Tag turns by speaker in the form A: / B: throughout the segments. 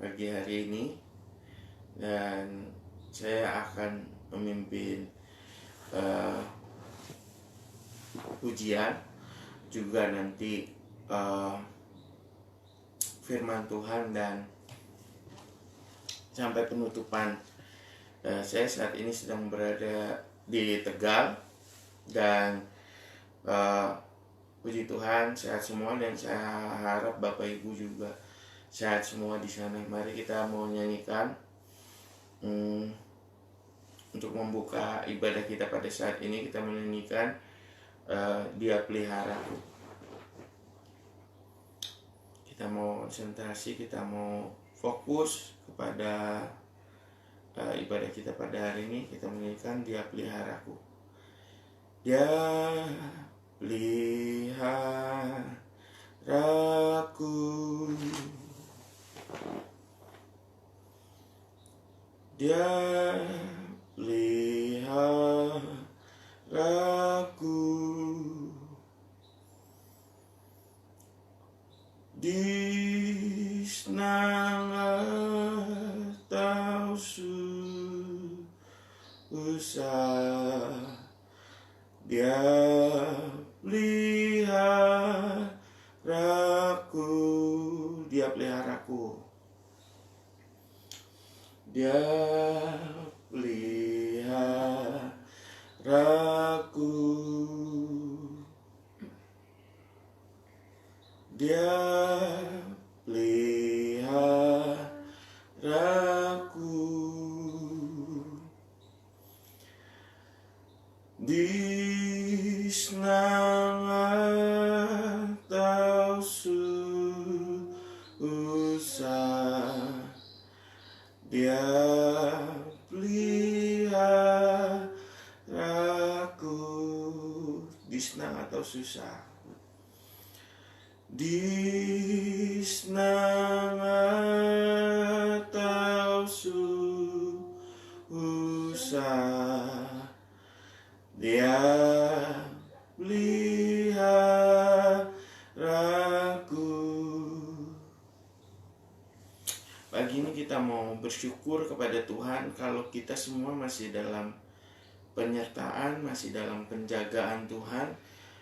A: pagi hari ini, dan saya akan memimpin ujian juga nanti firman Tuhan dan sampai penutupan. Saya saat ini sedang berada di Tegal dan puji Tuhan sehat semua, dan saya harap Bapak Ibu juga sehat semua di sana. Mari kita mau nyanyikan untuk membuka ibadah kita pada saat ini. Kita menyanyikan Dia Peliharaku. Kita mau konsentrasi, kita mau fokus kepada ibadah kita pada hari ini. Kita menyanyikan Dia Peliharaku. Dia peliharaku, Dia peliharaku, di senang atau susah, Dia peliharaku, Dia peliharaku, Dia peliharaku, Dia peliharaku, di senang atau susah, Dia peliharaku, di senang atau susah, di senang atau susah, Dia peliharaku. Pagi ini kita mau bersyukur kepada Tuhan kalau kita semua masih dalam penyertaan, masih dalam penjagaan Tuhan.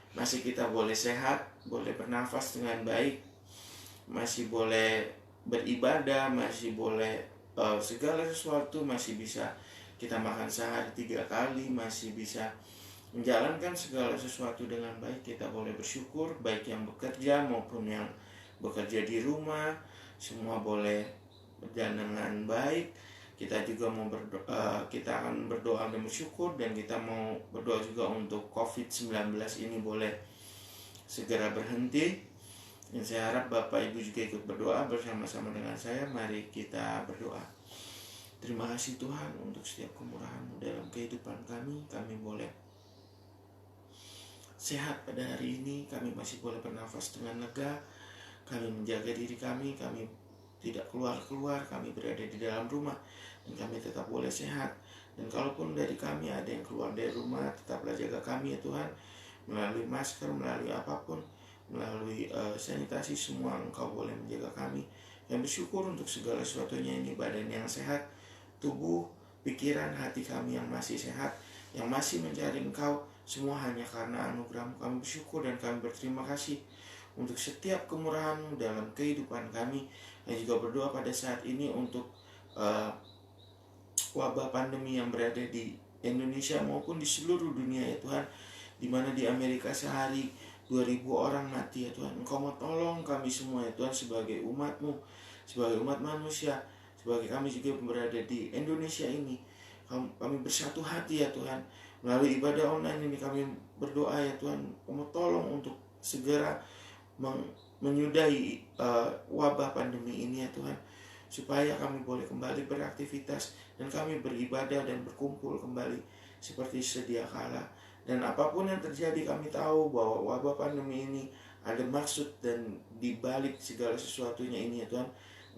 A: Masih kita boleh sehat, boleh bernafas dengan baik, masih boleh beribadah, masih boleh segala sesuatu, masih bisa kita makan sehari 3 kali, masih bisa menjalankan segala sesuatu dengan baik. Kita boleh bersyukur, baik yang bekerja maupun yang bekerja di rumah, semua boleh berjalan dengan baik. Kita juga mau kita akan berdoa dan bersyukur, dan kita mau berdoa juga untuk COVID-19 ini boleh segera berhenti. Dan saya harap Bapak Ibu juga ikut berdoa bersama-sama dengan saya. Mari kita berdoa. Terima kasih Tuhan untuk setiap kemurahan-Mu dalam kehidupan kami. Kami boleh sehat pada hari ini, kami masih boleh bernafas dengan lega, kami menjaga diri kami tidak keluar-keluar, kami berada di dalam rumah, dan kami tetap boleh sehat. Dan kalaupun dari kami ada yang keluar dari rumah, tetaplah jaga kami ya Tuhan, melalui masker, melalui apapun, melalui sanitasi, semua Engkau boleh menjaga kami. Yang bersyukur untuk segala sesuatunya ini, badan yang sehat, tubuh, pikiran, hati kami yang masih sehat, yang masih mencari Engkau, semua hanya karena anugerah-Mu. Kami bersyukur dan kami berterima kasih untuk setiap kemurahan-Mu dalam kehidupan kami. Dan juga berdoa pada saat ini untuk wabah pandemi yang berada di Indonesia maupun di seluruh dunia ya Tuhan, dimana di Amerika sehari 2.000 orang mati ya Tuhan. Engkau mau tolong kami semua ya Tuhan, sebagai umat-Mu, sebagai umat manusia, sebagai kami juga berada di Indonesia ini. Kami bersatu hati ya Tuhan, melalui ibadah online ini kami berdoa ya Tuhan, kamu tolong untuk segera menyudahi wabah pandemi ini ya Tuhan, supaya kami boleh kembali beraktivitas dan kami beribadah dan berkumpul kembali seperti sedia kala. Dan apapun yang terjadi, kami tahu bahwa wabah pandemi ini ada maksud, dan dibalik segala sesuatunya ini ya Tuhan,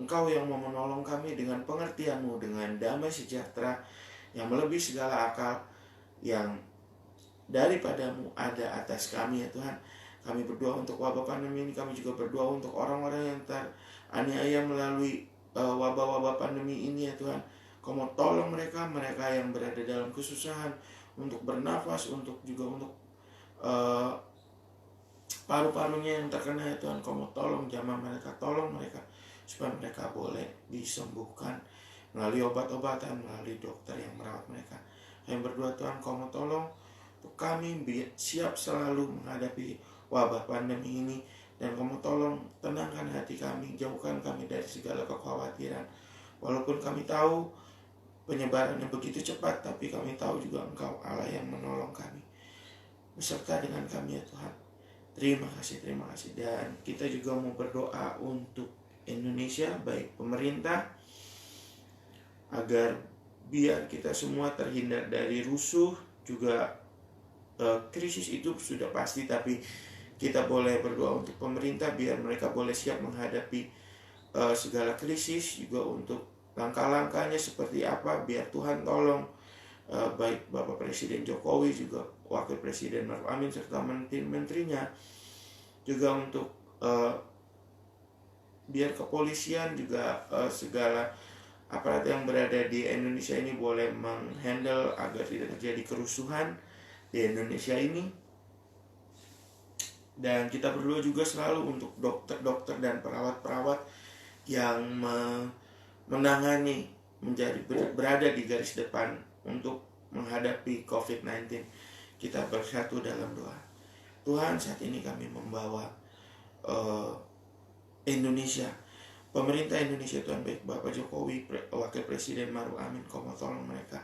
A: Engkau yang mau menolong kami dengan pengertian-Mu, dengan damai sejahtera yang melebihi segala akal yang daripada-Mu ada atas kami ya Tuhan. Kami berdoa untuk wabah pandemi ini. Kami juga berdoa untuk orang-orang yang teraniaya melalui wabah-wabah pandemi ini ya Tuhan. Kau mau tolong mereka yang berada dalam kesusahan untuk bernafas, untuk juga untuk paru-parunya yang terkena ya Tuhan. Kau mau tolong jamah mereka, tolong mereka supaya mereka boleh disembuhkan melalui obat-obatan, melalui dokter yang merawat mereka. Kami berdoa Tuhan, Kau mau tolong untuk kami siap selalu menghadapi wabah pandemi ini. Dan Kau mau tolong tenangkan hati kami, jauhkan kami dari segala kekhawatiran. Walaupun kami tahu penyebarannya begitu cepat, tapi kami tahu juga Engkau Allah yang menolong kami, beserta dengan kami ya Tuhan. Terima kasih. Dan kita juga mau berdoa untuk Indonesia, baik pemerintah, agar biar kita semua terhindar dari rusuh. Juga krisis itu sudah pasti, tapi kita boleh berdoa untuk pemerintah biar mereka boleh siap menghadapi segala krisis. Juga untuk langkah-langkahnya seperti apa, biar Tuhan tolong baik Bapak Presiden Jokowi, juga Wakil Presiden Maruf Amin, serta menteri-menterinya. Juga untuk biar kepolisian juga segala aparat yang berada di Indonesia ini boleh menghandle agar tidak terjadi kerusuhan di Indonesia ini. Dan kita berdoa juga selalu untuk dokter-dokter dan perawat-perawat yang menangani, berada di garis depan untuk menghadapi COVID-19. Kita bersatu dalam doa. Tuhan, saat ini kami membawa Indonesia, pemerintah Indonesia Tuhan, baik Bapak Jokowi, Wakil Presiden Maruf Amin. Kau mau tolong mereka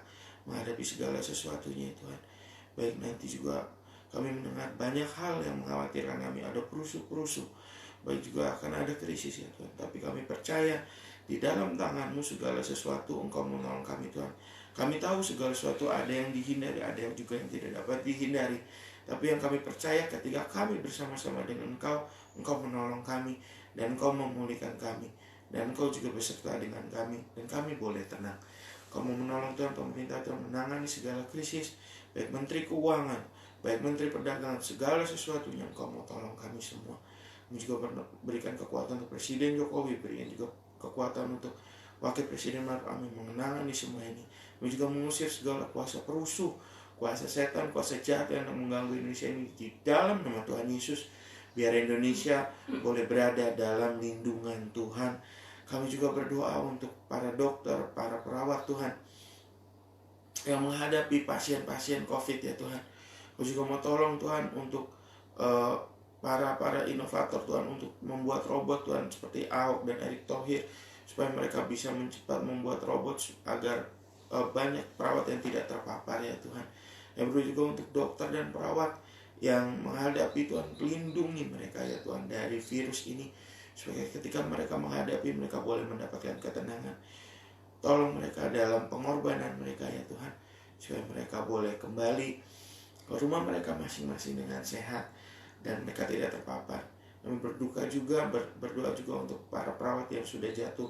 A: menghadapi segala sesuatunya Tuhan. Baik, nanti juga kami mendengar banyak hal yang mengkhawatirkan kami, ada perusuh-perusuh, baik juga akan ada krisis ya Tuhan. Tapi kami percaya di dalam tangan-Mu segala sesuatu Engkau menolong kami Tuhan. Kami tahu segala sesuatu ada yang dihindari, ada yang juga yang tidak dapat dihindari. Tapi yang kami percaya ketika kami bersama-sama dengan Engkau, Engkau menolong kami dan Engkau memulihkan kami, dan Engkau juga beserta dengan kami, dan kami boleh tenang. Kau mau menolong Tuhan pemerintah Tuhan menangani segala krisis, baik Menteri Keuangan, baik Menteri Perdagangan, segala sesuatunya Engkau mau tolong kami semua. Kami juga berikan kekuatan untuk Presiden Jokowi, berikan juga kekuatan untuk Wakil Presiden Maruf Amin menangani semua ini. Kami juga mengusir segala kuasa perusuh, kuasa setan, kuasa jahat yang mengganggu Indonesia ini di dalam nama Tuhan Yesus. Biar Indonesia boleh berada dalam lindungan Tuhan. Kami juga berdoa untuk para dokter, para perawat Tuhan yang menghadapi pasien-pasien COVID ya Tuhan. Kami juga mau tolong Tuhan untuk para inovator Tuhan, untuk membuat robot Tuhan seperti Ahok dan Erick Thohir, supaya mereka bisa cepat membuat robot agar banyak perawat yang tidak terpapar ya Tuhan. Yang berdoa juga untuk dokter dan perawat yang menghadapi Tuhan, lindungi mereka ya Tuhan dari virus ini, supaya ketika mereka menghadapi, mereka boleh mendapatkan ketenangan. Tolong mereka dalam pengorbanan mereka ya Tuhan, supaya mereka boleh kembali ke rumah mereka masing-masing dengan sehat dan mereka tidak terpapar. Kami berdoa juga untuk para perawat yang sudah jatuh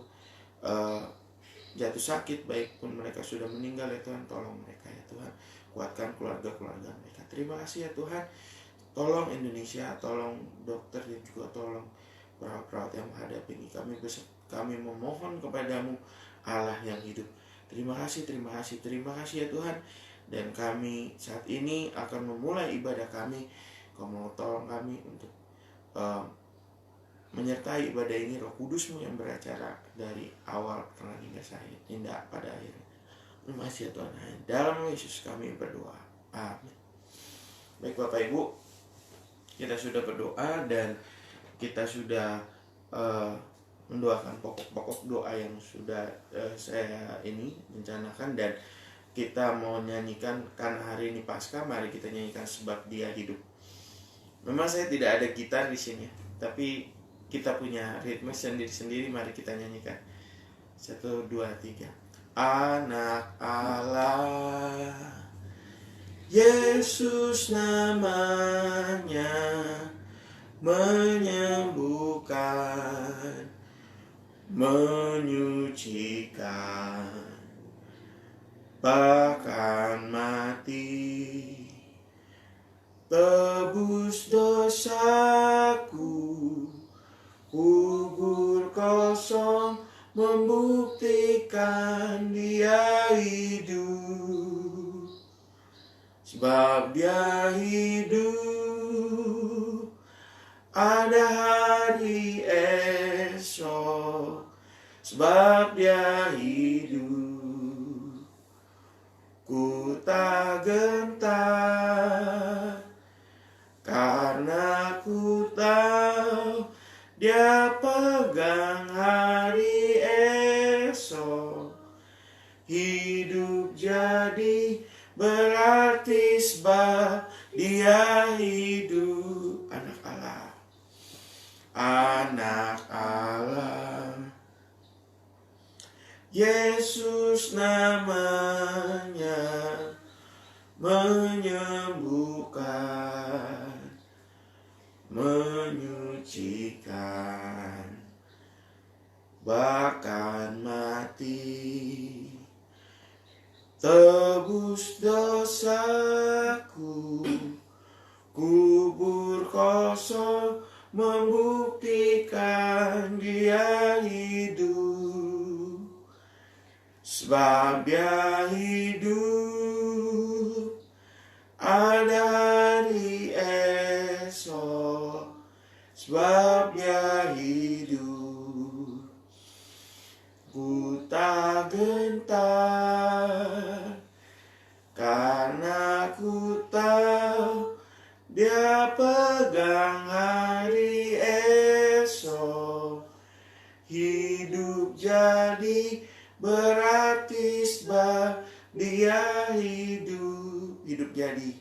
A: sakit, baik pun mereka sudah meninggal ya Tuhan. Tolong mereka ya Tuhan, kuatkan keluarga-keluarga mereka. Terima kasih ya Tuhan. Tolong Indonesia, tolong dokter dan juga tolong perawat-perawat yang menghadapi ini. Kami memohon kepadamu Allah yang hidup. Terima kasih ya Tuhan. Dan kami saat ini akan memulai ibadah kami. Kau mau tolong kami untuk menyertai ibadah ini. Roh Kudus-Mu yang beracara dari awal, tengah hingga pada akhirnya. Terima kasih ya Tuhan. Dalam Yesus kami berdoa. Amin. Baik Bapak Ibu, kita sudah berdoa dan kita sudah mendoakan pokok-pokok doa yang sudah saya ini rencanakan, dan kita mau nyanyikan, karena hari ini Paskah, mari kita nyanyikan Sebab Dia Hidup. Memang saya tidak ada gitar di sini, tapi kita punya ritme sendiri-sendiri. Mari kita nyanyikan. 1, 2, 3. Anak Allah, Yesus namanya, menyembuhkan, menyucikan, bahkan mati, tebus dosaku, kubur kosong, membuka sebab Dia hidup. Ada hari esok, sebab Dia hidup. Ku tak gentar, karena ku tahu Dia pegang hari esok. Hidup jadi berarti sebab Dia hidup. Anak Allah, anak Allah, Yesus namanya, menyembuhkan, menyucikan, bahkan mati, tebus dosaku. Kubur kosong membuktikan Dia hidup, sebab Dia hidup. Ada hari esok, sebab Dia hidup. Ku tak gentar, karena ku tahu Dia pegang hari esok. Hidup jadi berarti sebab Dia hidup. Hidup jadi,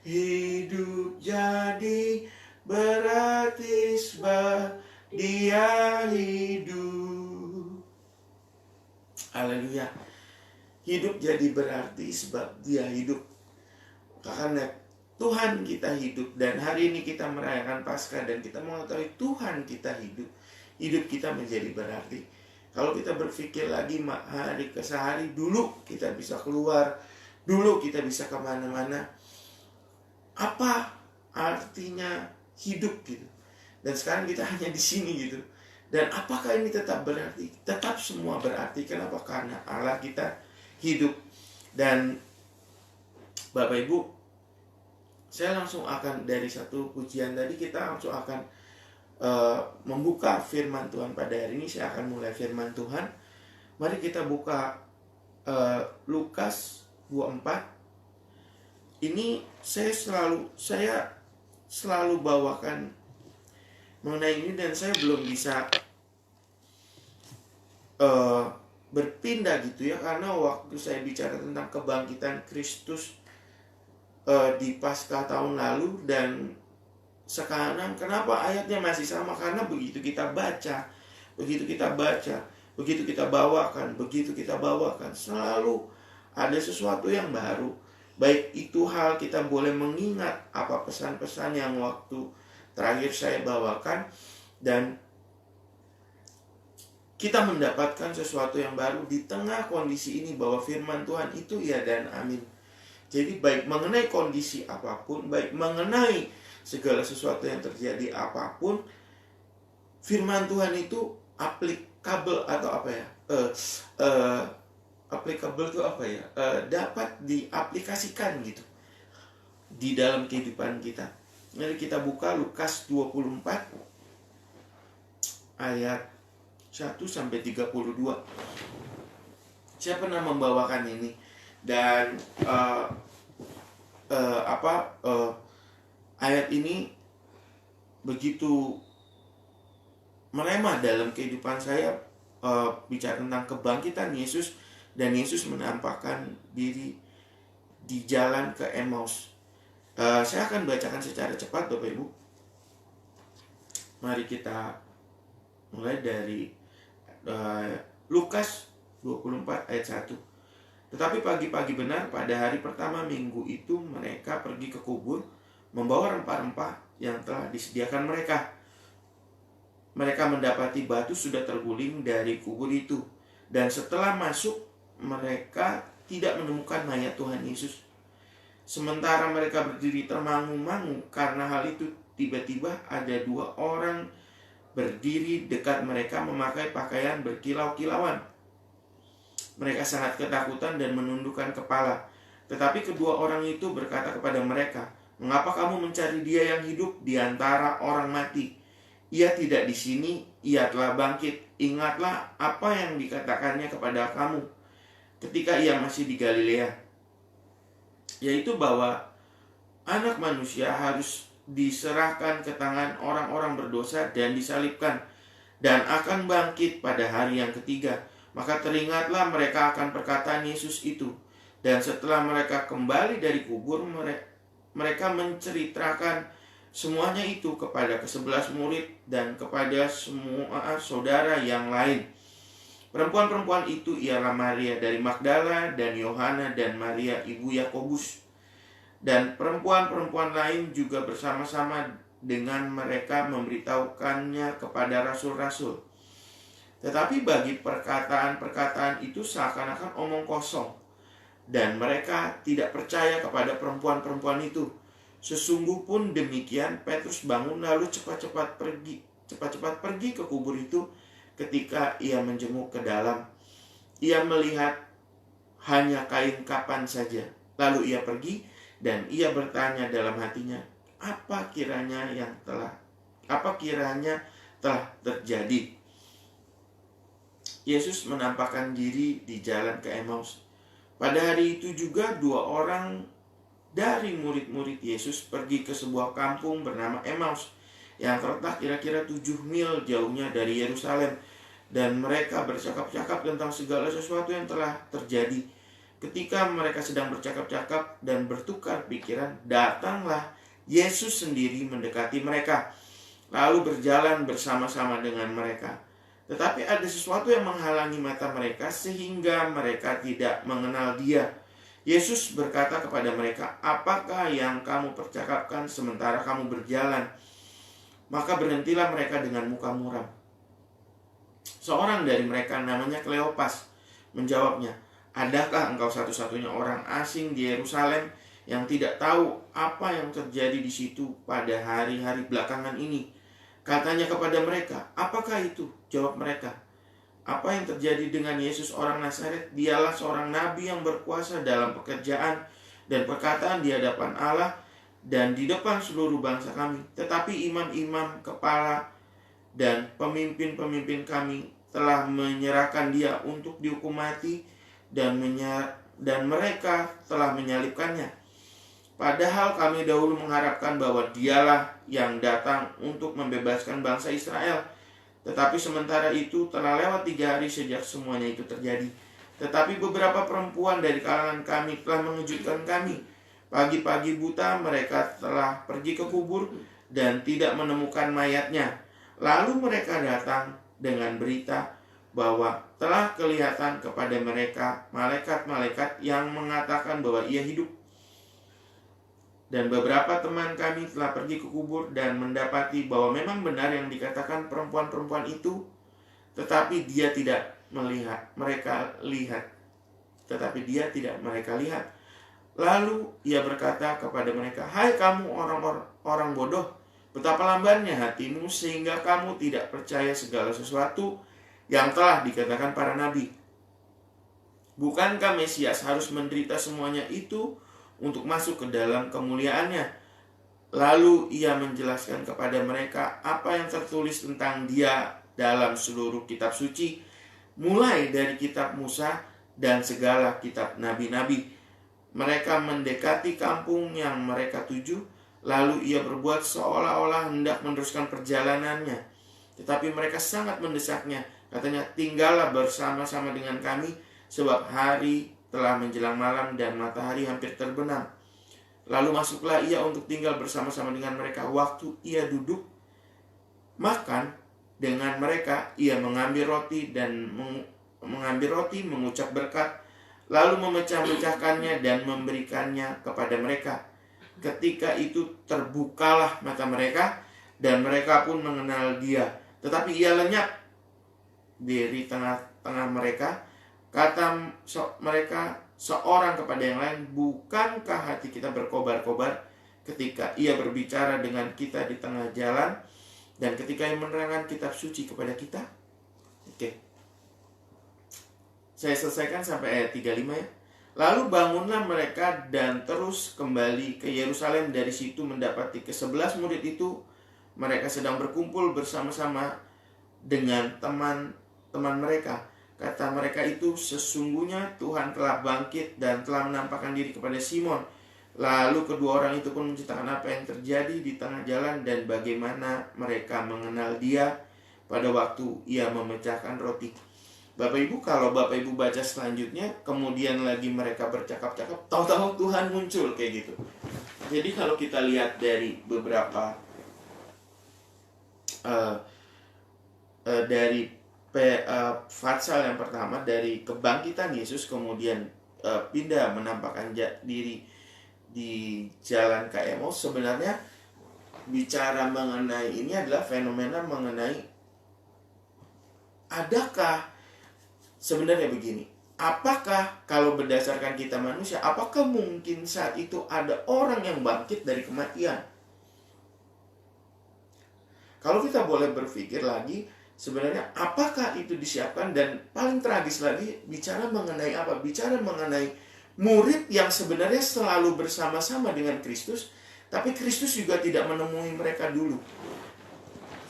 A: hidup jadi berarti sebab Dia hidup. Haleluya. Hidup jadi berarti sebab Dia hidup. Karena Tuhan kita hidup, dan hari ini kita merayakan Paskah dan kita mengetahui Tuhan kita hidup. Hidup kita menjadi berarti. Kalau kita berpikir lagi hari ke sehari, dulu kita bisa keluar, dulu kita bisa kemana-mana. Apa artinya hidup gitu? Dan sekarang kita hanya di sini gitu. Dan apakah ini tetap berarti? Tetap semua berarti. Kenapa? Karena Allah kita hidup. Dan Bapak Ibu, saya langsung akan dari satu pujian tadi, kita langsung akan membuka firman Tuhan pada hari ini. Saya akan mulai firman Tuhan. Mari kita buka Lukas 24. Ini saya selalu bawakan mengenai ini, dan saya belum bisa berpindah gitu ya, karena waktu saya bicara tentang kebangkitan Kristus di Paskah tahun lalu dan sekarang, kenapa ayatnya masih sama? Karena begitu kita baca, begitu kita bawakan, selalu ada sesuatu yang baru. Baik itu hal kita boleh mengingat apa pesan-pesan yang waktu terakhir saya bawakan, dan kita mendapatkan sesuatu yang baru di tengah kondisi ini, bahwa firman Tuhan itu ya dan amin. Jadi baik mengenai kondisi apapun, baik mengenai segala sesuatu yang terjadi apapun, firman Tuhan itu applicable atau apa ya? Applicable itu apa ya? Dapat diaplikasikan gitu di dalam kehidupan kita. Mari kita buka Lukas 24 ayat 1 sampai 32. Saya pernah membawakan ini, dan ayat ini begitu merema dalam kehidupan saya, bicara tentang kebangkitan Yesus, dan Yesus menampakkan diri di jalan ke Emmaus. Saya akan bacakan secara cepat Bapak Ibu. Mari kita mulai dari Lukas 24 ayat 1. Tetapi pagi-pagi benar pada hari pertama minggu itu, mereka pergi ke kubur membawa rempah-rempah yang telah disediakan mereka. Mereka mendapati batu sudah terguling dari kubur itu, dan setelah masuk mereka tidak menemukan mayat Tuhan Yesus. Sementara mereka berdiri termangu-mangu karena hal itu, tiba-tiba ada 2 orang berdiri dekat mereka memakai pakaian berkilau-kilauan. Mereka sangat ketakutan dan menundukkan kepala. Tetapi kedua orang itu berkata kepada mereka, "Mengapa kamu mencari dia yang hidup di antara orang mati? Ia tidak di sini, ia telah bangkit. Ingatlah apa yang dikatakannya kepada kamu ketika ia masih di Galilea, yaitu bahwa Anak Manusia harus diserahkan ke tangan orang-orang berdosa dan disalibkan, dan akan bangkit pada hari yang ketiga." Maka teringatlah mereka akan perkataan Yesus itu. Dan setelah mereka kembali dari kubur, mereka menceritakan semuanya itu kepada ke-11 murid dan kepada semua saudara yang lain. Perempuan-perempuan itu ialah Maria dari Magdala dan Yohana dan Maria ibu Yakobus. Dan perempuan-perempuan lain juga bersama-sama dengan mereka memberitahukannya kepada rasul-rasul. Tetapi bagi perkataan-perkataan itu seakan-akan omong kosong, dan mereka tidak percaya kepada perempuan-perempuan itu. Sesungguh pun demikian, Petrus bangun lalu cepat-cepat pergi ke kubur itu. Ketika ia menjenguk ke dalam, ia melihat hanya kain kapan saja. Lalu ia pergi dan ia bertanya dalam hatinya, apa kiranya telah terjadi. Yesus menampakkan diri di jalan ke Emmaus. Pada hari itu juga 2 orang dari murid-murid Yesus pergi ke sebuah kampung bernama Emmaus yang terletak kira-kira 7 mil jauhnya dari Yerusalem, dan mereka bercakap-cakap tentang segala sesuatu yang telah terjadi. Ketika mereka sedang bercakap-cakap dan bertukar pikiran, datanglah Yesus sendiri mendekati mereka, lalu berjalan bersama-sama dengan mereka. Tetapi ada sesuatu yang menghalangi mata mereka sehingga mereka tidak mengenal Dia. Yesus berkata kepada mereka, "Apakah yang kamu percakapkan sementara kamu berjalan?" Maka berhentilah mereka dengan muka muram. Seorang dari mereka namanya Kleopas menjawabnya, "Adakah engkau satu-satunya orang asing di Yerusalem yang tidak tahu apa yang terjadi di situ pada hari-hari belakangan ini?" Katanya kepada mereka, "Apakah itu?" Jawab mereka, "Apa yang terjadi dengan Yesus orang Nazaret? Dialah seorang nabi yang berkuasa dalam pekerjaan dan perkataan di hadapan Allah dan di depan seluruh bangsa kami. Tetapi imam-imam kepala dan pemimpin-pemimpin kami telah menyerahkan Dia untuk dihukum mati dan mereka telah menyalibkannya. Padahal kami dahulu mengharapkan bahwa Dialah yang datang untuk membebaskan bangsa Israel. Tetapi sementara itu telah lewat 3 hari sejak semuanya itu terjadi. Tetapi beberapa perempuan dari kalangan kami telah mengejutkan kami. Pagi-pagi buta mereka telah pergi ke kubur dan tidak menemukan mayatnya. Lalu mereka datang dengan berita bahwa telah kelihatan kepada mereka malaikat-malaikat yang mengatakan bahwa Ia hidup. Dan beberapa teman kami telah pergi ke kubur dan mendapati bahwa memang benar yang dikatakan perempuan-perempuan itu, tetapi dia tidak mereka lihat. Lalu Ia berkata kepada mereka, "Hai kamu orang bodoh, betapa lambannya hatimu sehingga kamu tidak percaya segala sesuatu yang telah dikatakan para nabi. Bukankah Mesias harus menderita semuanya itu untuk masuk ke dalam kemuliaannya?" Lalu Ia menjelaskan kepada mereka apa yang tertulis tentang Dia dalam seluruh kitab suci, mulai dari kitab Musa dan segala kitab nabi-nabi. Mereka mendekati kampung yang mereka tuju, lalu Ia berbuat seolah-olah hendak meneruskan perjalanannya. Tetapi mereka sangat mendesaknya. Katanya, "Tinggallah bersama-sama dengan kami, sebab hari telah menjelang malam dan matahari hampir terbenam." Lalu masuklah Ia untuk tinggal bersama-sama dengan mereka. Waktu Ia duduk makan dengan mereka, Ia mengambil roti, mengucap berkat, lalu memecah-mecahkannya dan memberikannya kepada mereka. Ketika itu terbukalah mata mereka, dan mereka pun mengenal Dia. Tetapi Ia lenyap dari tengah-tengah mereka. Kata mereka seorang kepada yang lain, "Bukankah hati kita berkobar-kobar ketika Ia berbicara dengan kita di tengah jalan, dan ketika Ia menerangkan kitab suci kepada kita?" Oke. Saya selesaikan sampai ayat 35 ya. Lalu bangunlah mereka dan terus kembali ke Yerusalem. Dari situ mendapati ke-11 murid itu, mereka sedang berkumpul bersama-sama dengan teman-teman mereka. Kata mereka itu, sesungguhnya Tuhan telah bangkit dan telah menampakkan diri kepada Simon. Lalu kedua orang itu pun menceritakan apa yang terjadi di tengah jalan dan bagaimana mereka mengenal dia pada waktu ia memecahkan roti. Bapak Ibu, kalau Bapak Ibu baca selanjutnya, kemudian lagi mereka bercakap-cakap, tahu-tahu Tuhan muncul kayak gitu. Jadi kalau kita lihat dari beberapa dari Fatsal yang pertama, dari kebangkitan Yesus, kemudian pindah menampakkan diri di jalan ke Emmaus, sebenarnya bicara mengenai ini adalah fenomena mengenai adakah sebenarnya begini, apakah kalau berdasarkan kita manusia, apakah mungkin saat itu ada orang yang bangkit dari kematian? Kalau kita boleh berpikir lagi, sebenarnya apakah itu disiapkan? Dan paling tragis lagi, bicara mengenai apa? Bicara mengenai murid yang sebenarnya selalu bersama-sama dengan Kristus, tapi Kristus juga tidak menemui mereka dulu.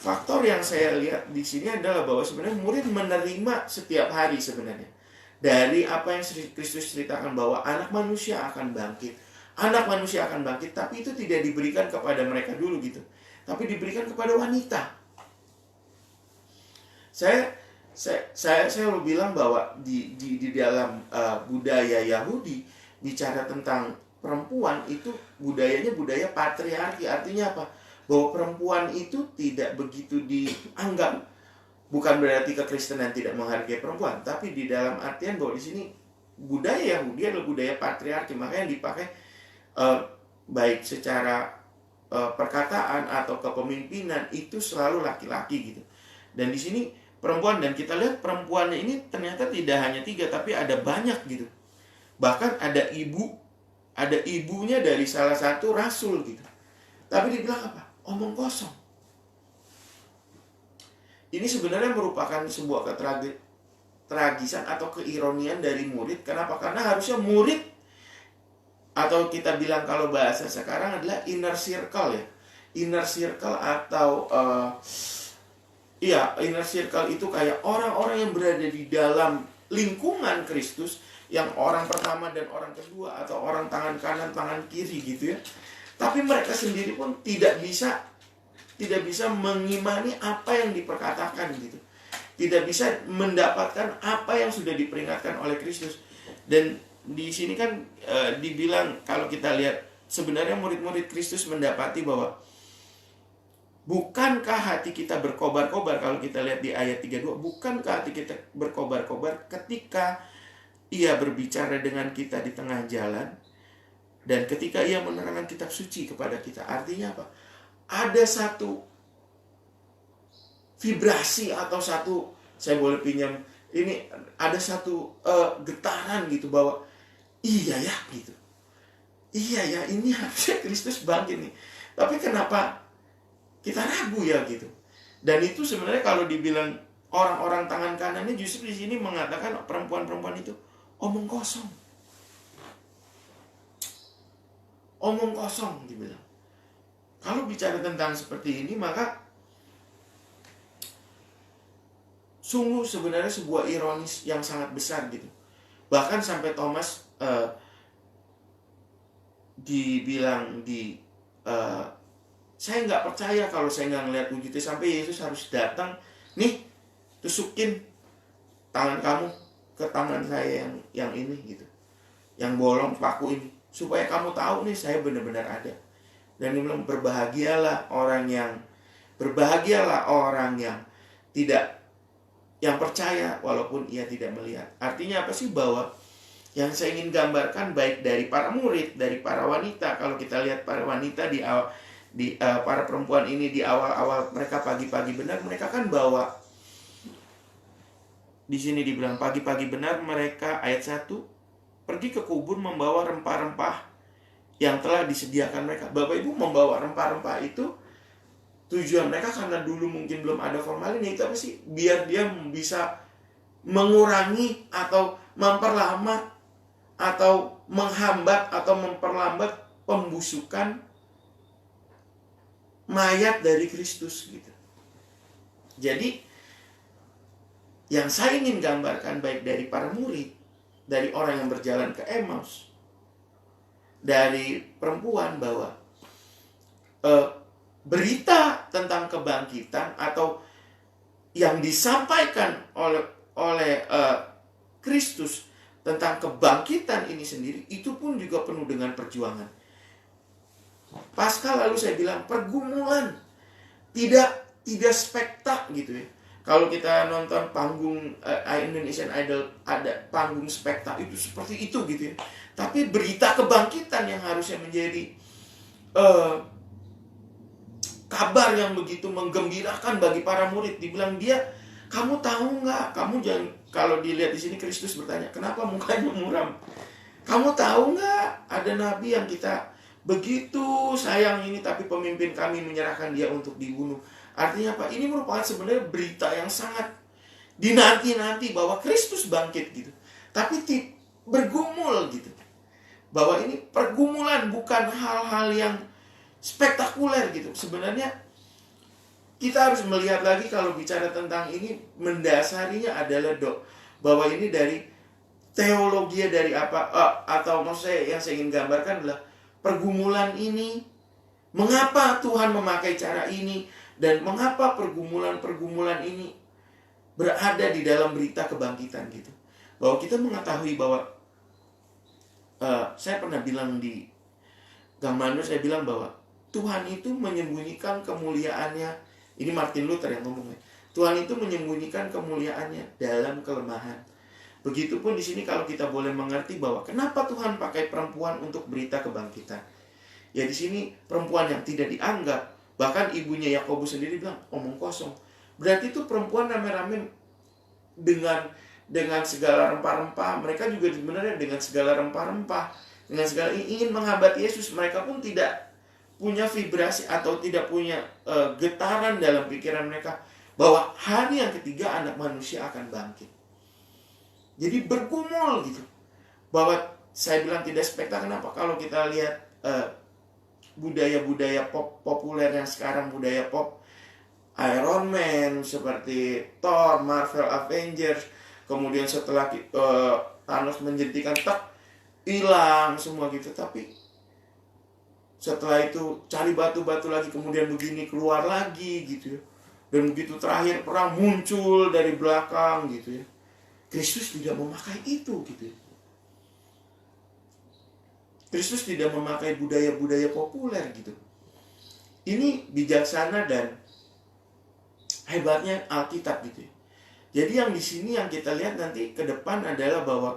A: Faktor yang saya lihat di sini adalah bahwa sebenarnya murid menerima setiap hari sebenarnya dari apa yang Kristus ceritakan, bahwa anak manusia akan bangkit. Anak manusia akan bangkit, tapi itu tidak diberikan kepada mereka dulu gitu. Tapi diberikan kepada wanita. Saya selalu bilang bahwa di dalam budaya Yahudi, bicara tentang perempuan itu budayanya budaya patriarki. Artinya apa? Bahwa perempuan itu tidak begitu dianggap. Bukan berarti kekristenan tidak menghargai perempuan, tapi di dalam artian bahwa di sini budaya Yahudi adalah budaya patriarki, makanya dipakai baik secara perkataan atau kepemimpinan itu selalu laki-laki gitu. Dan di sini perempuan, dan kita lihat perempuannya ini ternyata tidak hanya 3, tapi ada banyak gitu. Bahkan ada ibunya dari salah satu rasul gitu. Tapi dibilang apa? Omong kosong. Ini sebenarnya merupakan sebuah tragisan atau keironian dari murid. Kenapa? Karena harusnya murid, atau kita bilang kalau bahasa sekarang adalah inner circle ya. Inner circle atau inner circle itu kayak orang-orang yang berada di dalam lingkungan Kristus, yang orang pertama dan orang kedua, atau orang tangan kanan, tangan kiri gitu ya. Tapi mereka sendiri pun tidak bisa mengimani apa yang diperkatakan gitu. Tidak bisa mendapatkan apa yang sudah diperingatkan oleh Kristus. Dan di sini kan dibilang, kalau kita lihat sebenarnya murid-murid Kristus mendapati bahwa bukankah hati kita berkobar-kobar. Kalau kita lihat di ayat 32, bukankah hati kita berkobar-kobar ketika ia berbicara dengan kita di tengah jalan, dan ketika ia menerangkan kitab suci kepada kita. Artinya apa? Ada satu vibrasi atau satu, saya boleh pinjam ini, ada satu getaran gitu, bahwa iya ya gitu. Iya ya, ini harusnya Kristus bangkit nih. Tapi kenapa kita ragu ya gitu. Dan itu sebenarnya kalau dibilang orang-orang tangan kanannya, justru di sini mengatakan perempuan-perempuan itu omong kosong. Omong kosong dibilang. Kalau bicara tentang seperti ini, maka sungguh sebenarnya sebuah ironis yang sangat besar gitu. Bahkan sampai Thomas dibilang saya nggak percaya kalau saya nggak ngeliat wujudnya, sampai Yesus harus datang, nih tusukin tangan kamu ke tangan saya yang ini gitu, yang bolong paku ini, supaya kamu tahu nih saya benar-benar ada. Dan dia bilang, berbahagialah orang yang percaya walaupun ia tidak melihat. Artinya apa sih? Bahwa yang saya ingin gambarkan baik dari para murid, dari para wanita. Kalau kita lihat para wanita para perempuan ini di awal-awal mereka pagi-pagi benar, mereka kan bawa, di sini dibilang pagi-pagi benar mereka, ayat 1, pergi ke kubur membawa rempah-rempah yang telah disediakan mereka. Bapak Ibu, membawa rempah-rempah itu tujuan mereka karena dulu mungkin belum ada formalin, itu apa sih? Biar dia bisa mengurangi atau memperlama atau menghambat atau memperlambat pembusukan mayat dari Kristus gitu. Jadi yang saya ingin gambarkan baik dari para murid, dari orang yang berjalan ke Emmaus, dari perempuan, bahwa berita tentang kebangkitan atau yang disampaikan oleh Kristus tentang kebangkitan ini sendiri, itu pun juga penuh dengan perjuangan. Pasca lalu saya bilang pergumulan, tidak spektak gitu ya. Kalau kita nonton panggung Indonesian Idol, ada panggung spektak itu seperti itu gitu ya. Tapi berita kebangkitan yang harusnya menjadi kabar yang begitu menggembirakan bagi para murid, dibilang dia, kamu tahu nggak? Kamu jangan, kalau dilihat di sini Kristus bertanya, kenapa mukanya muram? Kamu tahu nggak? Ada nabi yang kita begitu sayang ini, tapi pemimpin kami menyerahkan dia untuk dibunuh. Artinya apa? Ini merupakan sebenarnya berita yang sangat dinanti-nanti bahwa Kristus bangkit gitu. Tapi bergumul gitu. Bahwa ini pergumulan, bukan hal-hal yang spektakuler gitu. Sebenarnya kita harus melihat lagi kalau bicara tentang ini, mendasarinya adalah bahwa ini dari teologi, dari apa, atau maksudnya yang saya ingin gambarkan adalah pergumulan ini, mengapa Tuhan memakai cara ini, dan mengapa pergumulan ini berada di dalam berita kebangkitan gitu. Bahwa kita mengetahui bahwa saya pernah bilang di Gamando, saya bilang bahwa Tuhan itu menyembunyikan kemuliaannya. Ini Martin Luther yang ngomongnya. Tuhan itu menyembunyikan kemuliaannya dalam kelemahan. Begitupun di sini kalau kita boleh mengerti bahwa kenapa Tuhan pakai perempuan untuk berita kebangkitan. Ya di sini perempuan yang tidak dianggap. Bahkan ibunya Yakobus sendiri bilang omong kosong. Berarti itu perempuan rame-rame dengan segala rempah-rempah. Mereka juga sebenarnya dengan segala rempah-rempah, dengan segala ingin menghambat Yesus. Mereka pun tidak punya vibrasi atau tidak punya getaran dalam pikiran mereka bahwa hari yang ketiga anak manusia akan bangkit. Jadi bergumul gitu. Bahwa saya bilang tidak spektakuler. Kenapa? Kalau kita lihat budaya-budaya pop populer yang sekarang, budaya pop Iron Man, seperti Thor, Marvel, Avengers, kemudian setelah Thanos menjentikan tak hilang semua gitu. Tapi setelah itu cari batu-batu lagi, kemudian begini keluar lagi gitu ya. Dan begitu terakhir perang muncul dari belakang gitu ya. Kristus tidak memakai itu gitu ya. Kristus tidak memakai budaya-budaya populer gitu. Ini bijaksana dan hebatnya Alkitab gitu ya. Jadi yang di sini yang kita lihat nanti ke depan adalah bahwa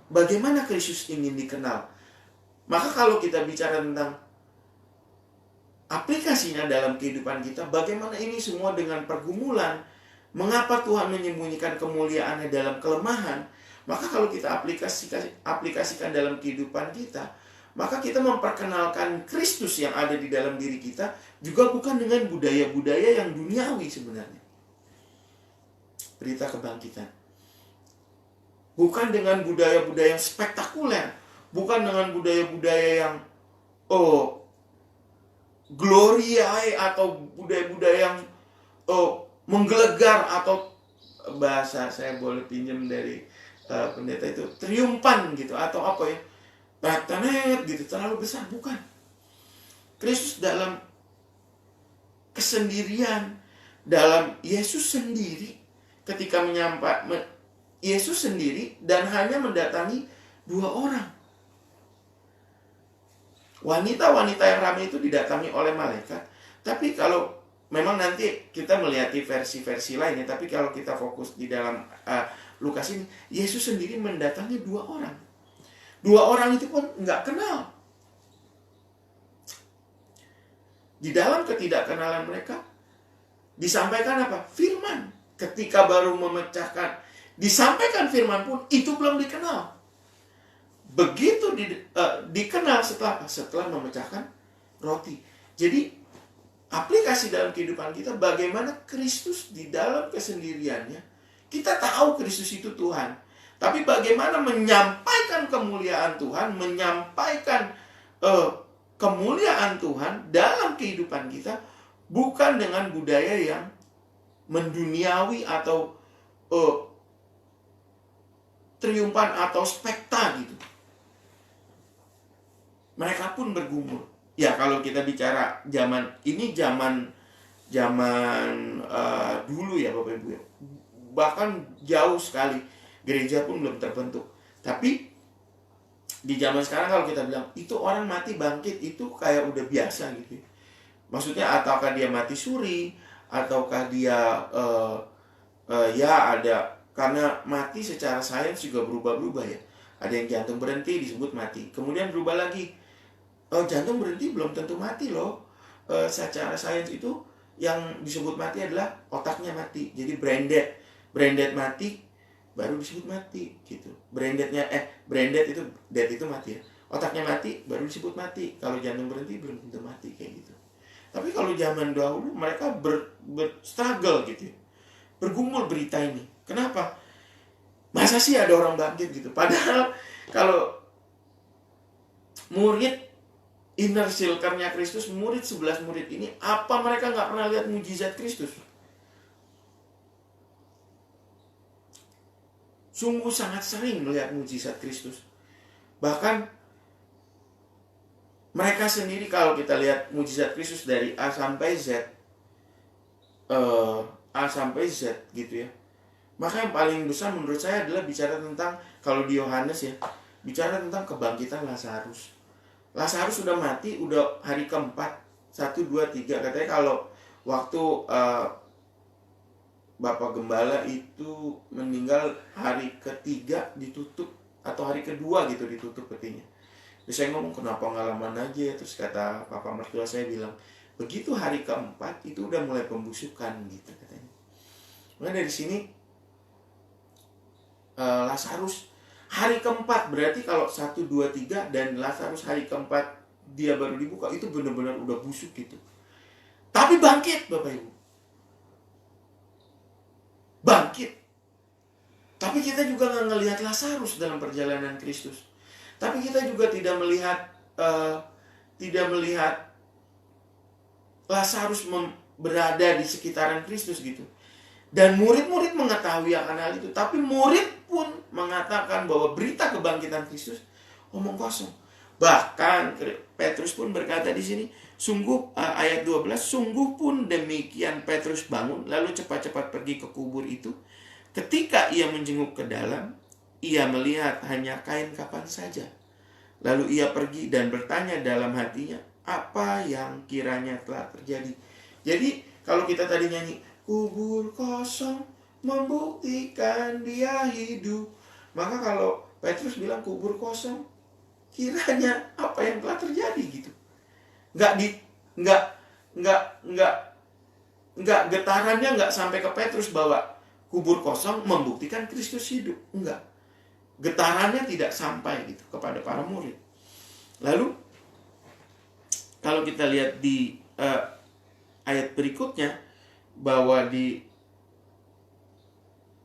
A: bagaimana Kristus ingin dikenal. Maka kalau kita bicara tentang aplikasinya dalam kehidupan kita, bagaimana ini semua dengan pergumulan, mengapa Tuhan menyembunyikan kemuliaannya dalam kelemahan. Maka kalau kita aplikasikan dalam kehidupan kita, maka kita memperkenalkan Kristus yang ada di dalam diri kita, juga bukan dengan budaya-budaya yang duniawi sebenarnya. Berita kebangkitan. Bukan dengan budaya-budaya yang spektakuler. Bukan dengan budaya-budaya yang gloria atau budaya-budaya yang menggelegar, atau bahasa saya boleh pinjam dari pendeta itu triumfan gitu, atau apa ya, patanet gitu, terlalu besar. Bukan. Kristus dalam kesendirian, dalam Yesus sendiri, ketika Yesus sendiri dan hanya mendatangi 2 orang. Wanita-wanita yang ramai itu didatangi oleh malaikat. Tapi kalau memang nanti kita melihat versi-versi lainnya, tapi kalau kita fokus di dalam Lukas ini, Yesus sendiri mendatangi 2 orang. 2 orang itu pun nggak kenal. Di dalam ketidakkenalan mereka disampaikan apa? Firman. Ketika baru memecahkan, disampaikan firman pun itu belum dikenal. Begitu dikenal setelah apa? Setelah memecahkan roti. Jadi aplikasi dalam kehidupan kita, bagaimana Kristus di dalam kesendiriannya. Kita tahu Kristus itu Tuhan, Tapi bagaimana menyampaikan kemuliaan Tuhan, menyampaikan kemuliaan Tuhan dalam kehidupan kita, bukan dengan budaya yang menduniawi atau triumfan atau spekta gitu. Mereka pun bergumul. Ya kalau kita bicara zaman ini, zaman dulu ya Bapak Ibu ya, bahkan jauh sekali, gereja pun belum terbentuk. Tapi di zaman sekarang kalau kita bilang itu orang mati bangkit, itu kayak udah biasa gitu. Maksudnya ataukah dia mati suri, ataukah dia ya ada, karena mati secara sains juga berubah-berubah ya. Ada yang jantung berhenti disebut mati, kemudian berubah lagi, jantung berhenti belum tentu mati loh. Secara sains itu yang disebut mati adalah otaknya mati. Jadi branded mati baru disebut mati gitu. Branded itu dead itu mati ya. Otaknya mati baru disebut mati. Kalau jantung berhenti belum tentu mati kayak gitu. Tapi kalau zaman dahulu mereka struggle gitu ya. Bergumul berita ini. Kenapa? Masa sih ada orang bangkit gitu? Padahal kalau murid inner circle-nya Kristus, murid 11 murid ini, apa mereka nggak pernah lihat mujizat Kristus? Sungguh sangat sering melihat mujizat Kristus. Bahkan mereka sendiri, kalau kita lihat mujizat Kristus dari A sampai Z, gitu ya. Maka yang paling besar menurut saya adalah bicara tentang, kalau di Yohanes ya, bicara tentang kebangkitan Lazarus. Lazarus sudah mati, udah hari keempat, 1, 2, 3. Katanya kalau waktu Bapak Gembala itu meninggal hari ketiga ditutup, atau hari kedua gitu ditutup petinya. Terus saya ngomong, kenapa nggak laman aja? Terus kata Papa mertua saya bilang, begitu hari keempat itu udah mulai pembusukan gitu katanya. Nah dari sini Lazarus hari keempat, berarti kalau 1, 2, 3 dan Lazarus hari keempat dia baru dibuka, itu benar-benar udah busuk gitu. Tapi bangkit Bapak Ibu, bangkit. Tapi kita juga nggak ngelihat Lazarus dalam perjalanan Kristus. Tapi kita juga tidak melihat Lazarus berada di sekitaran Kristus gitu. Dan murid-murid mengetahui akan hal itu, tapi murid pun mengatakan bahwa berita kebangkitan Kristus omong kosong. Bahkan Petrus pun berkata di sini, sungguh ayat 12, sungguh pun demikian Petrus bangun lalu cepat-cepat pergi ke kubur itu. Ketika ia menjenguk ke dalam, ia melihat hanya kain kafan saja. Lalu ia pergi dan bertanya dalam hatinya, apa yang kiranya telah terjadi. Jadi kalau kita tadi nyanyi, kubur kosong membuktikan dia hidup, maka kalau Petrus bilang kubur kosong, kiranya apa yang telah terjadi gitu. Enggak getarannya enggak sampai ke Petrus bahwa kubur kosong membuktikan Kristus hidup. Enggak. Getarannya tidak sampai gitu kepada para murid. Lalu kalau kita lihat di ayat berikutnya, bahwa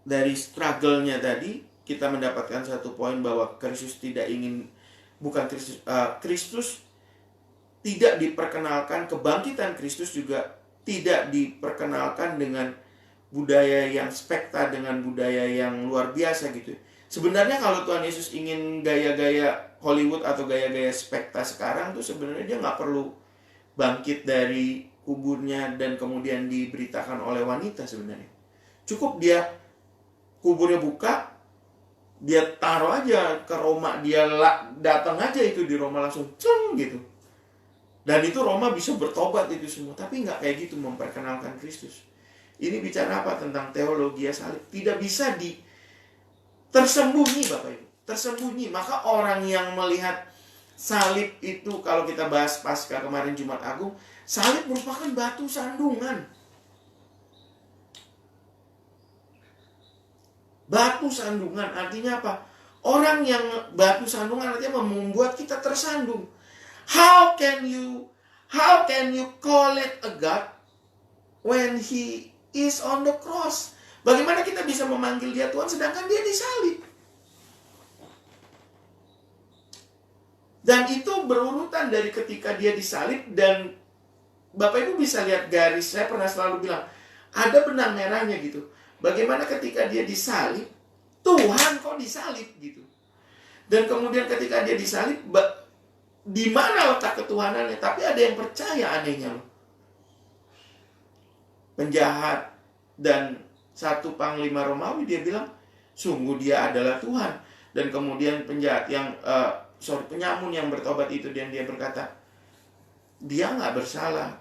A: dari struggle-nya tadi kita mendapatkan satu poin bahwa Kristus Kristus tidak diperkenalkan, kebangkitan Kristus juga tidak diperkenalkan dengan budaya yang spekta, dengan budaya yang luar biasa gitu. Sebenarnya kalau Tuhan Yesus ingin gaya-gaya Hollywood atau gaya-gaya spekta sekarang tuh sebenarnya dia nggak perlu bangkit dari kuburnya dan kemudian diberitakan oleh wanita sebenarnya. Cukup dia kuburnya buka, dia taruh aja ke Roma, dia datang aja itu di Roma langsung ceng gitu. Dan itu Roma bisa bertobat itu semua. Tapi nggak kayak gitu memperkenalkan Kristus. Ini bicara apa? Tentang teologi salib. Tidak bisa tersembunyi Bapak Ibu. Tersembunyi. Maka orang yang melihat salib itu, kalau kita bahas Paskah kemarin Jumat Agung, salib merupakan batu sandungan. Batu sandungan artinya apa? Orang yang batu sandungan artinya membuat kita tersandung. How can you call it a God when he is on the cross? Bagaimana kita bisa memanggil dia Tuhan sedangkan dia disalib? Dan itu berurutan dari ketika dia disalib. Dan Bapak Ibu bisa lihat garis, saya pernah selalu bilang, ada benang merahnya gitu. Bagaimana ketika dia disalib, Tuhan kok disalib gitu. Dan kemudian ketika dia disalib, di mana letak ketuhanannya? Tapi ada yang percaya anehnya loh. Penjahat dan satu panglima Romawi dia bilang, sungguh dia adalah Tuhan. Dan kemudian penjahat yang penyamun yang bertobat itu, dan dia berkata, dia nggak bersalah.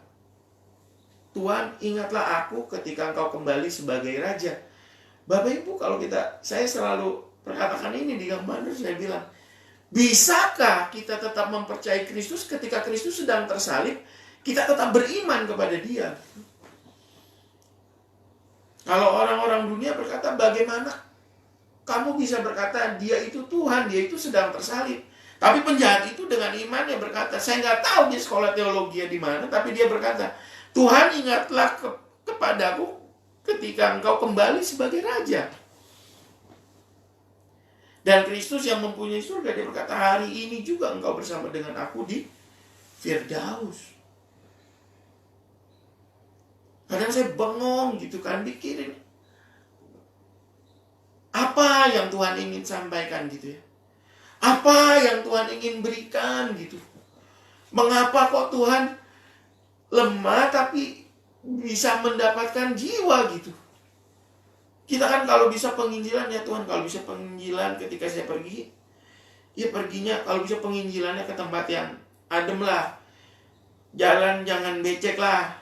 A: Tuhan, ingatlah aku ketika engkau kembali sebagai raja. Bapak Ibu, kalau saya selalu perkatakan ini di gambar, saya bilang, bisakah kita tetap mempercayai Kristus ketika Kristus sedang tersalib, kita tetap beriman kepada dia? Kalau orang-orang dunia berkata, bagaimana kamu bisa berkata dia itu Tuhan, dia itu sedang tersalib? Tapi penjahat itu dengan imannya berkata, saya nggak tahu dia sekolah teologi di mana, tapi dia berkata, Tuhan, ingatlah kepadaku ketika engkau kembali sebagai raja. Dan Kristus yang mempunyai surga, dia berkata, hari ini juga engkau bersama dengan aku di Firdaus. Kadang saya bengong gitu kan, pikirin apa yang Tuhan ingin sampaikan gitu ya. Apa yang Tuhan ingin berikan gitu. Mengapa kok Tuhan lemah tapi bisa mendapatkan jiwa gitu. Kita kan kalau bisa penginjilan, ya Tuhan, kalau bisa penginjilan ketika saya pergi, ya perginya kalau bisa penginjilannya ke tempat yang adem lah. Jalan jangan becek lah.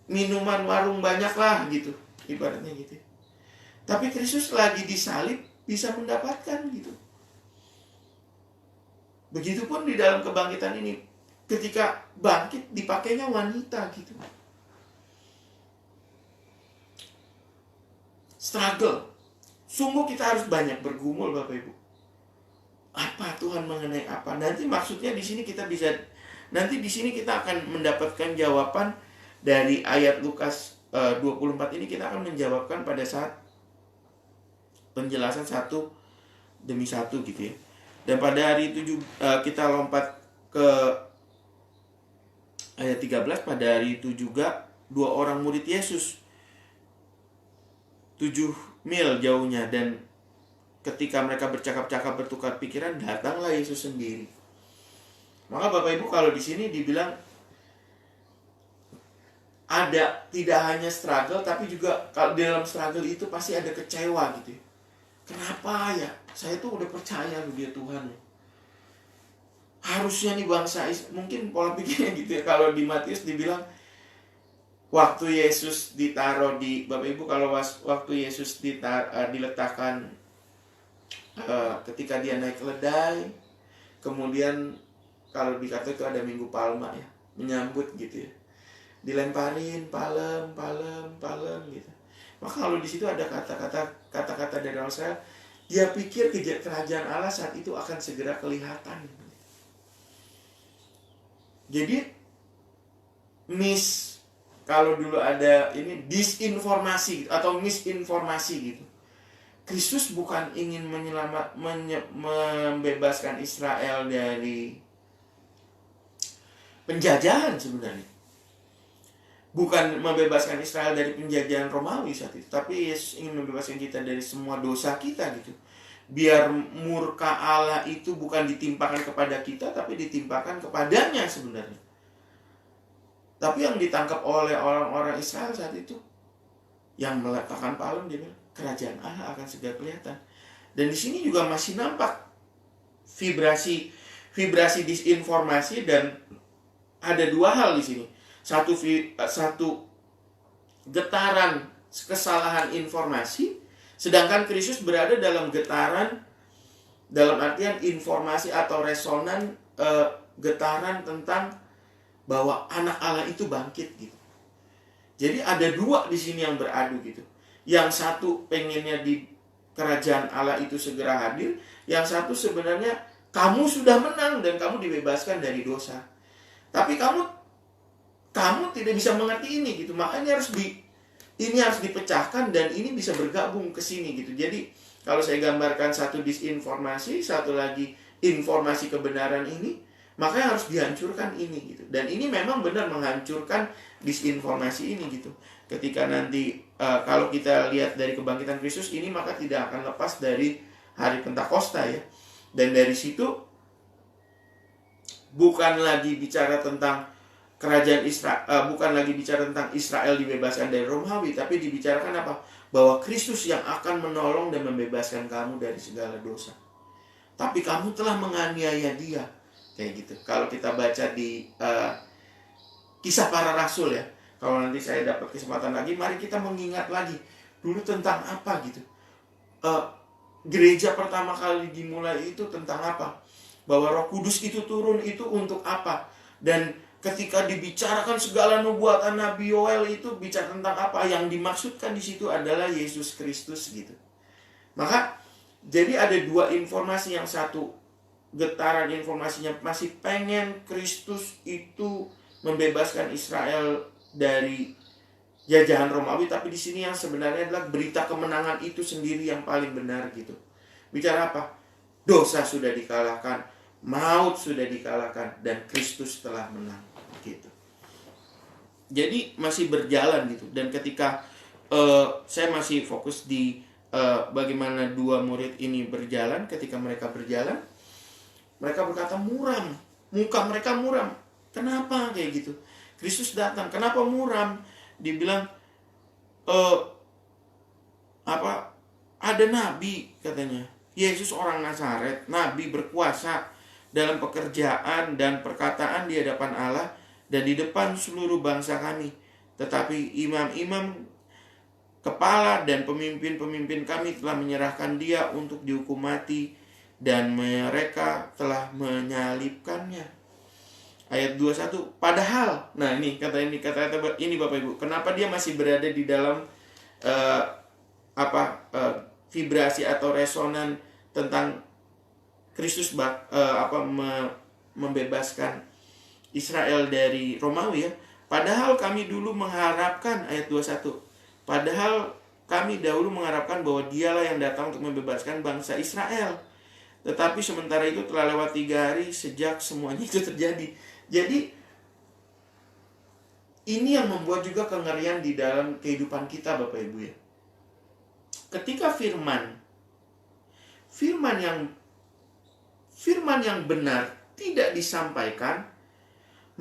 A: Minuman warung banyak lah gitu. Ibaratnya gitu. Tapi Kristus lagi disalib bisa mendapatkan gitu. Begitupun di dalam kebangkitan ini, ketika bangkit dipakainya wanita gitu. Struggle. Sungguh kita harus banyak bergumul Bapak Ibu. Apa Tuhan mengenai apa? Nanti maksudnya di sini kita bisa, nanti di sini kita akan mendapatkan jawaban dari ayat Lukas 24 ini. Kita akan menjawabkan pada saat penjelasan satu demi satu gitu ya. Dan pada hari itu juga kita lompat ke ayat 13. Pada hari itu juga 2 orang murid Yesus 7 mil jauhnya, dan ketika mereka bercakap-cakap bertukar pikiran, datanglah Yesus sendiri. Maka Bapak Ibu, kalau di sini dibilang ada tidak hanya struggle, tapi juga kalau di dalam struggle itu pasti ada kecewa gitu ya. Kenapa ya? Saya tuh udah percaya loh dia Tuhan. Harusnya nih bangsa mungkin pola pikirnya gitu ya. Kalau di Matius dibilang waktu Yesus ditaruh di, Bapak Ibu, kalau waktu Yesus diletakkan ketika dia naik keledai, kemudian kalau dikata itu ada Minggu Palma ya, menyambut gitu ya. Dilemparin palem gitu. Maka kalau di situ ada kata-kata dari Rasul, dia pikir kerajaan Allah saat itu akan segera kelihatan. Jadi kalau dulu ada ini disinformasi atau misinformasi gitu. Kristus bukan ingin membebaskan Israel dari penjajahan sebenarnya. Bukan membebaskan Israel dari penjajahan Romawi saat itu, tapi Yesus ingin membebaskan kita dari semua dosa kita gitu. Biar murka Allah itu bukan ditimpakan kepada kita, tapi ditimpakan kepadanya sebenarnya. Tapi yang ditangkap oleh orang-orang Israel saat itu, yang meletakkan palem, dia bilang, kerajaan Allah akan segera kelihatan. Dan di sini juga masih nampak vibrasi disinformasi, dan ada 2 hal di sini. Satu getaran kesalahan informasi, sedangkan Kristus berada dalam getaran, dalam artian informasi atau resonan getaran tentang bahwa anak Allah itu bangkit gitu. Jadi ada 2 di sini yang beradu gitu. Yang satu pengennya di kerajaan Allah itu segera hadir, yang satu sebenarnya kamu sudah menang dan kamu dibebaskan dari dosa. Tapi kamu tidak bisa mengerti ini gitu. Makanya ini harus dipecahkan, dan ini bisa bergabung ke sini gitu. Jadi kalau saya gambarkan satu disinformasi, satu lagi informasi kebenaran ini, maka harus dihancurkan ini gitu. Dan ini memang benar menghancurkan disinformasi ini gitu. Ketika nanti kalau kita lihat dari kebangkitan Kristus ini, maka tidak akan lepas dari hari Pentakosta ya. Dan dari situ bukan lagi bicara tentang kerajaan Israel, bukan lagi bicara tentang Israel dibebaskan dari Romawi, tapi dibicarakan apa? Bahwa Kristus yang akan menolong dan membebaskan kamu dari segala dosa. Tapi kamu telah menganiaya dia. Kayak gitu. Kalau kita baca di Kisah Para Rasul ya. Kalau nanti saya dapat kesempatan lagi, mari kita mengingat lagi dulu tentang apa gitu. Gereja pertama kali dimulai itu tentang apa? Bahwa Roh Kudus itu turun itu untuk apa? Dan ketika dibicarakan segala nubuatan Nabi Yoel itu bicara tentang apa? Yang dimaksudkan di situ adalah Yesus Kristus gitu. Maka jadi ada dua informasi, yang satu getaran informasinya masih pengen Kristus itu membebaskan Israel dari jajahan Romawi, tapi di sini yang sebenarnya adalah berita kemenangan itu sendiri yang paling benar gitu. Bicara apa? Dosa sudah dikalahkan, maut sudah dikalahkan, dan Kristus telah menang gitu. Jadi masih berjalan gitu. Dan ketika saya masih fokus di bagaimana dua murid ini berjalan, ketika mereka berjalan, mereka berkata muram, muka mereka muram. Kenapa kayak gitu? Kristus datang, kenapa muram? Dibilang ada nabi katanya, Yesus orang Nazaret, nabi berkuasa dalam pekerjaan dan perkataan di hadapan Allah dan di depan seluruh bangsa kami. Tetapi imam-imam, kepala dan pemimpin-pemimpin kami telah menyerahkan dia untuk dihukum mati, dan mereka telah menyalibkannya. Ayat 21, padahal, nah ini kata ini Bapak Ibu, kenapa dia masih berada di dalam vibrasi atau resonan tentang Kristus membebaskan Israel dari Romawi ya. Padahal kami dulu mengharapkan, ayat 21, padahal kami dahulu mengharapkan bahwa dialah yang datang untuk membebaskan bangsa Israel. Tetapi sementara itu telah lewat 3 hari sejak semuanya itu terjadi. Jadi ini yang membuat juga kengerian di dalam kehidupan kita Bapak Ibu ya. Ketika firman yang benar tidak disampaikan,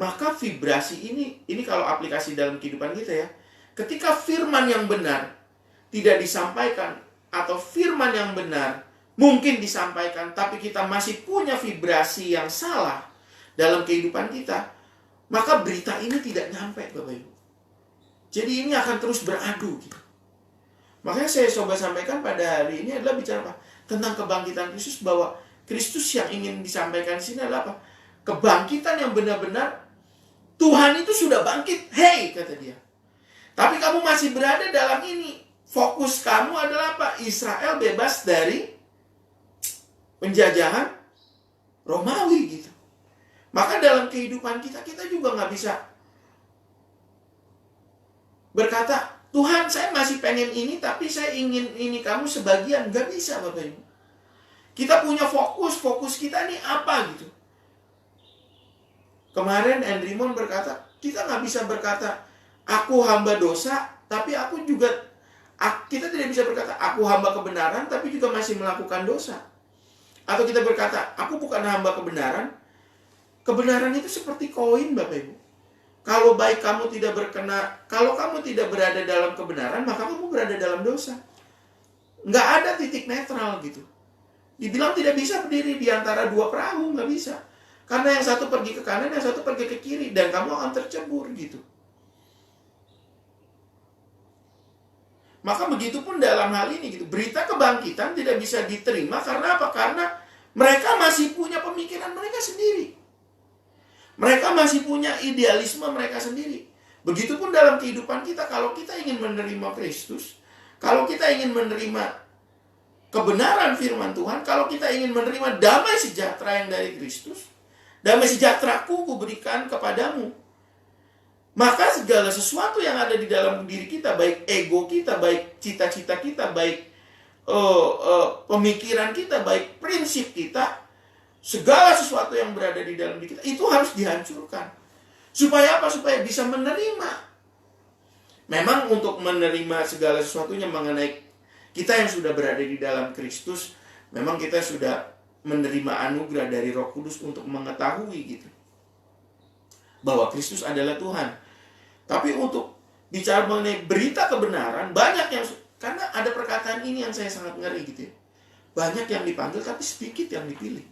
A: maka vibrasi ini kalau aplikasi dalam kehidupan kita ya. Ketika firman yang benar tidak disampaikan, atau firman yang benar mungkin disampaikan tapi kita masih punya vibrasi yang salah dalam kehidupan kita, maka berita ini tidak nyampe Bapak Ibu. Jadi ini akan terus beradu gitu. Makanya saya coba sampaikan pada hari ini adalah bicara apa? Tentang kebangkitan Kristus, bahwa Kristus yang ingin disampaikan di sini adalah apa? Kebangkitan yang benar-benar Tuhan itu sudah bangkit. Hey, kata dia. Tapi kamu masih berada dalam ini. Fokus kamu adalah apa? Israel bebas dari penjajahan Romawi gitu. Maka dalam kehidupan kita juga nggak bisa berkata, Tuhan saya masih pengen ini, tapi saya ingin ini kamu sebagian. Nggak bisa Bapak Ibu. Kita punya fokus kita ini apa gitu. Kemarin Andrimon berkata, kita nggak bisa berkata, aku hamba dosa, tapi kita tidak bisa berkata, aku hamba kebenaran, tapi juga masih melakukan dosa. Atau kita berkata, aku bukan hamba kebenaran. Kebenaran itu seperti koin Bapak Ibu. Kalau baik kamu kalau kamu tidak berada dalam kebenaran, maka kamu berada dalam dosa. Nggak ada titik netral gitu. Dibilang tidak bisa berdiri di antara dua perahu, nggak bisa. Karena yang satu pergi ke kanan, yang satu pergi ke kiri, dan kamu akan tercebur gitu. Maka begitupun dalam hal ini gitu. Berita kebangkitan tidak bisa diterima karena apa? Karena mereka masih punya pemikiran mereka sendiri. Mereka masih punya idealisme mereka sendiri. Begitupun dalam kehidupan kita, kalau kita ingin menerima Kristus, kalau kita ingin menerima kebenaran firman Tuhan, kalau kita ingin menerima damai sejahtera yang dari Kristus, damai sejahtera-Ku kuberikan kepadamu, maka segala sesuatu yang ada di dalam diri kita, baik ego kita, baik cita-cita kita, baik pemikiran kita, baik prinsip kita, segala sesuatu yang berada di dalam diri kita itu harus dihancurkan. Supaya apa? Supaya bisa menerima. Memang untuk menerima segala sesuatunya mengenai kita yang sudah berada di dalam Kristus, memang kita sudah menerima anugerah dari Roh Kudus untuk mengetahui gitu, bahwa Kristus adalah Tuhan. Tapi untuk bicara mengenai berita kebenaran, banyak yang, karena ada perkataan ini yang saya sangat ngeri gitu ya. Banyak yang dipanggil tapi sedikit yang dipilih.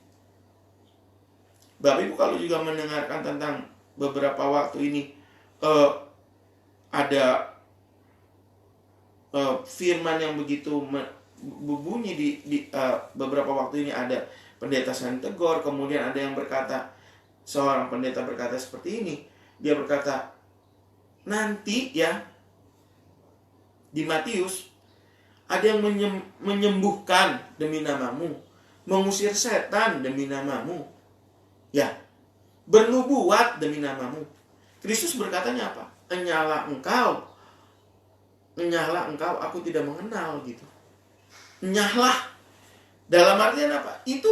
A: Bapak Ibu kalau juga mendengarkan tentang beberapa waktu ini ada firman yang begitu berbunyi di beberapa waktu ini, ada pendeta Santegor, kemudian ada yang berkata, seorang pendeta berkata seperti ini. Dia berkata, nanti ya di Matius ada yang menyembuhkan demi namamu, mengusir setan demi namamu, ya, bernubuat demi namamu. Kristus berkatanya apa? Enyalah engkau, aku tidak mengenal gitu. Enyahlah. Dalam artian apa? Ini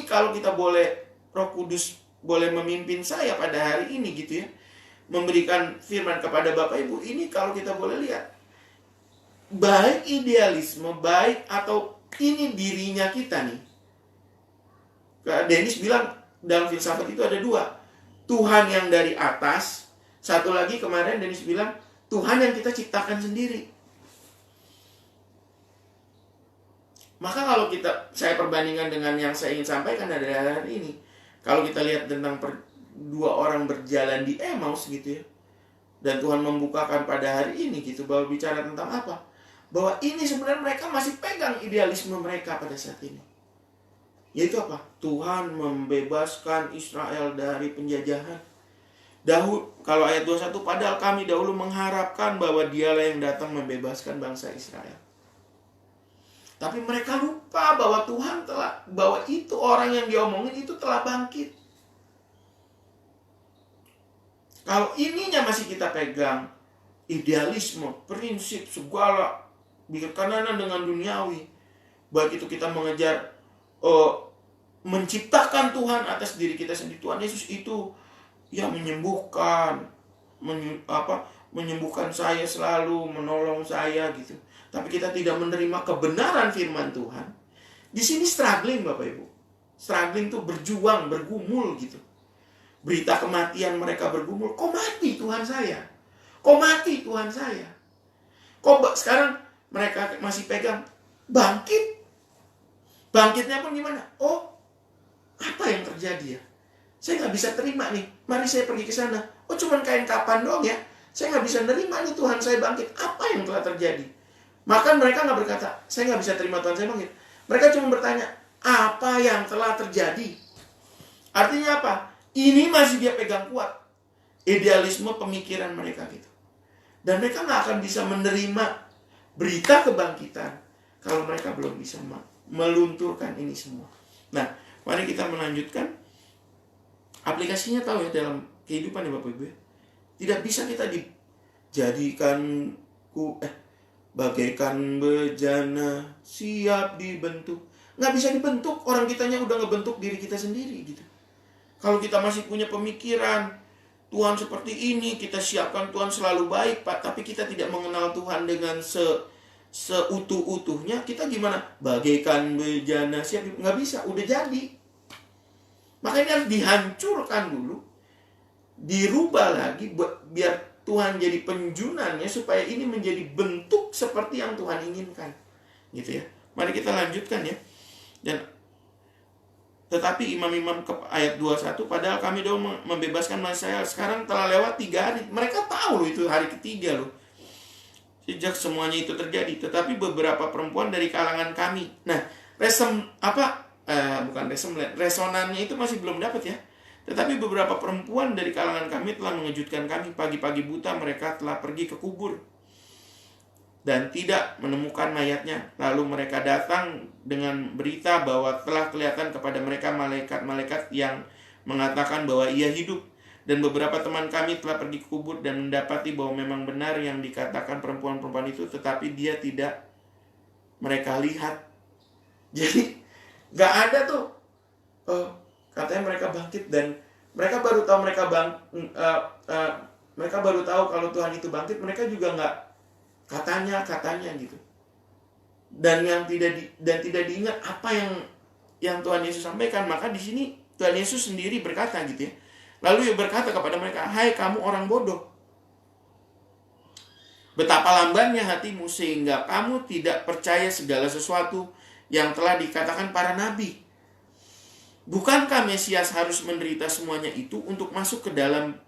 A: kalau kita boleh, Roh Kudus boleh memimpin saya pada hari ini gitu ya, memberikan firman kepada Bapak Ibu, ini kalau kita boleh lihat, baik idealisme, baik atau ini dirinya kita nih. Dennis bilang dalam filsafat itu ada dua, Tuhan yang dari atas, satu lagi kemarin Dennis bilang Tuhan yang kita ciptakan sendiri. Maka kalau saya perbandingkan dengan yang saya ingin sampaikan pada hari ini, kalau kita lihat tentang dua orang berjalan di Emmaus gitu ya, dan Tuhan membukakan pada hari ini gitu, bahwa bicara tentang apa? Bahwa ini sebenarnya mereka masih pegang idealisme mereka pada saat ini. Yaitu apa? Tuhan membebaskan Israel dari penjajahan. Kalau ayat 21, padahal kami dahulu mengharapkan bahwa Dialah yang datang membebaskan bangsa Israel. Tapi mereka lupa bahwa bahwa itu orang yang diomongin itu telah bangkit. Kalau ininya masih kita pegang, idealisme, prinsip, segala berkenaan dengan duniawi, baik itu kita mengejar menciptakan Tuhan atas diri kita sendiri. Tuhan Yesus itu yang menyembuhkan, menyembuhkan saya selalu, menolong saya gitu. Tapi kita tidak menerima kebenaran firman Tuhan. Di sini struggling Bapak Ibu. Struggling tuh berjuang, bergumul gitu. Berita kematian mereka bergumul. Kok mati Tuhan saya? Kok mati Tuhan saya? Kok sekarang mereka masih pegang bangkit? Bangkitnya pun gimana? Oh, apa yang terjadi ya? Saya nggak bisa terima nih. Mari saya pergi ke sana. Oh, cuman kain kapan dong ya? Saya nggak bisa nerima nih Tuhan saya bangkit. Apa yang telah terjadi? Maka mereka nggak berkata, saya nggak bisa terima Tuhan saya bangkit. Mereka cuma bertanya, apa yang telah terjadi? Artinya apa? Ini masih dia pegang kuat. Idealisme pemikiran mereka gitu. Dan mereka nggak akan bisa menerima berita kebangkitan kalau mereka belum bisa melunturkan ini semua. Nah, mari kita melanjutkan. Aplikasinya tahu ya dalam kehidupan ya Bapak Ibu ya. Tidak bisa kita dijadikan bagaikan bejana siap dibentuk. Nggak bisa dibentuk, orang kitanya udah ngebentuk diri kita sendiri gitu. Kalau kita masih punya pemikiran Tuhan seperti ini, kita siapkan Tuhan selalu baik Pak, tapi kita tidak mengenal Tuhan dengan seutuh-utuhnya, kita gimana? Bagaikan bejana siap, nggak bisa, udah jadi. Makanya harus dihancurkan dulu, dirubah lagi biar Tuhan jadi penjunannya, supaya ini menjadi bentuk seperti yang Tuhan inginkan. Gitu ya. Mari kita lanjutkan ya. Dan tetapi imam-imam ke ayat 21, padahal kami dahulu membebaskan Israel, sekarang telah lewat 3 hari. Mereka tahu loh itu hari ketiga loh. Sejak semuanya itu terjadi, tetapi beberapa perempuan dari kalangan kami. Nah, resonannya itu masih belum dapat ya. Tetapi beberapa perempuan dari kalangan kami telah mengejutkan kami. Pagi-pagi buta mereka telah pergi ke kubur dan tidak menemukan mayatnya. Lalu mereka datang dengan berita bahwa telah kelihatan kepada mereka malaikat-malaikat yang mengatakan bahwa ia hidup. Dan beberapa teman kami telah pergi ke kubur dan mendapati bahwa memang benar yang dikatakan perempuan-perempuan itu, tetapi dia tidak mereka lihat. Jadi Gak ada tuh. Katanya mereka bangkit dan mereka baru tahu mereka baru tahu kalau Tuhan itu bangkit. Mereka juga nggak katanya gitu. Dan tidak diingat apa yang Tuhan Yesus sampaikan. Maka di sini Tuhan Yesus sendiri berkata gitu ya. Lalu ia berkata kepada mereka, "Hai kamu orang bodoh, betapa lambannya hatimu sehingga kamu tidak percaya segala sesuatu yang telah dikatakan para nabi. Bukankah Mesias harus menderita semuanya itu untuk masuk ke dalam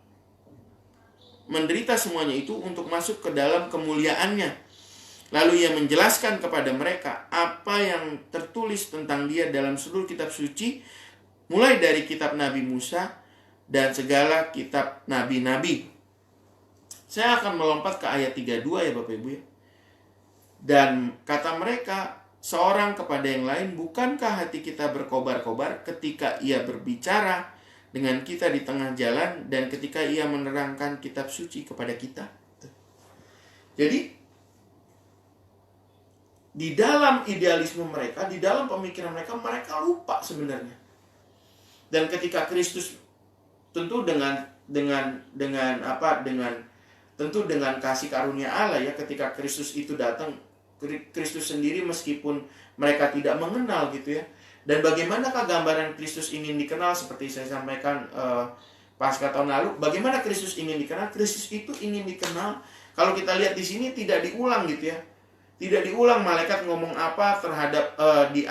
A: kemuliaannya?" Lalu ia menjelaskan kepada mereka apa yang tertulis tentang dia dalam seluruh kitab suci, mulai dari kitab Nabi Musa dan segala kitab nabi-nabi. Saya akan melompat ke ayat 32 ya Bapak Ibu ya. Dan kata mereka seorang kepada yang lain, "Bukankah hati kita berkobar-kobar ketika ia berbicara dengan kita di tengah jalan dan ketika ia menerangkan kitab suci kepada kita?" Jadi di dalam idealisme mereka, di dalam pemikiran mereka, mereka lupa sebenarnya. Dan ketika Kristus tentu dengan kasih karunia Allah ya, ketika Kristus itu datang, Kristus sendiri meskipun mereka tidak mengenal gitu ya. Dan bagaimanakah gambaran Kristus ingin dikenal, seperti saya sampaikan pasca tahun lalu, bagaimana Kristus ingin dikenal? Kristus itu ingin dikenal. Kalau kita lihat di sini tidak diulang gitu ya. Tidak diulang malaikat ngomong apa terhadap di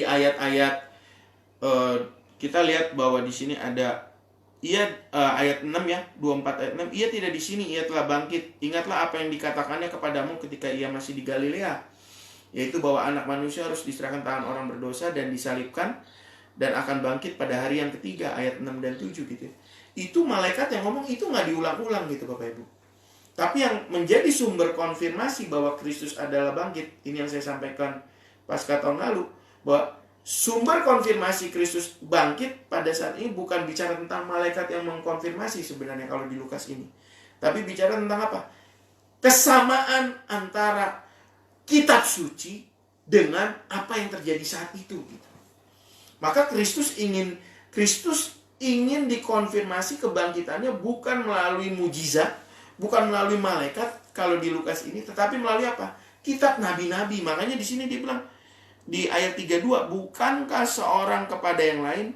A: ayat-ayat kita lihat bahwa di sini ada ayat 6 ya, 24 ayat 6, ia tidak di sini, ia telah bangkit. Ingatlah apa yang dikatakannya kepadamu ketika ia masih di Galilea, yaitu bahwa anak manusia harus diserahkan tangan orang berdosa dan disalibkan dan akan bangkit pada hari yang ketiga, ayat 6 dan 7 gitu ya. Itu malaikat yang ngomong, itu nggak diulang-ulang gitu Bapak Ibu. Tapi yang menjadi sumber konfirmasi bahwa Kristus adalah bangkit, ini yang saya sampaikan pasca tahun lalu, bahwa sumber konfirmasi Kristus bangkit pada saat ini bukan bicara tentang malaikat yang mengkonfirmasi sebenarnya kalau di Lukas ini. Tapi bicara tentang apa? Kesamaan antara kitab suci dengan apa yang terjadi saat itu gitu. Maka Kristus ingin dikonfirmasi kebangkitannya bukan melalui mujizat, bukan melalui malaikat kalau di Lukas ini, tetapi melalui apa? Kitab nabi-nabi. Makanya di sini dia bilang di ayat 32, "Bukankah seorang kepada yang lain,"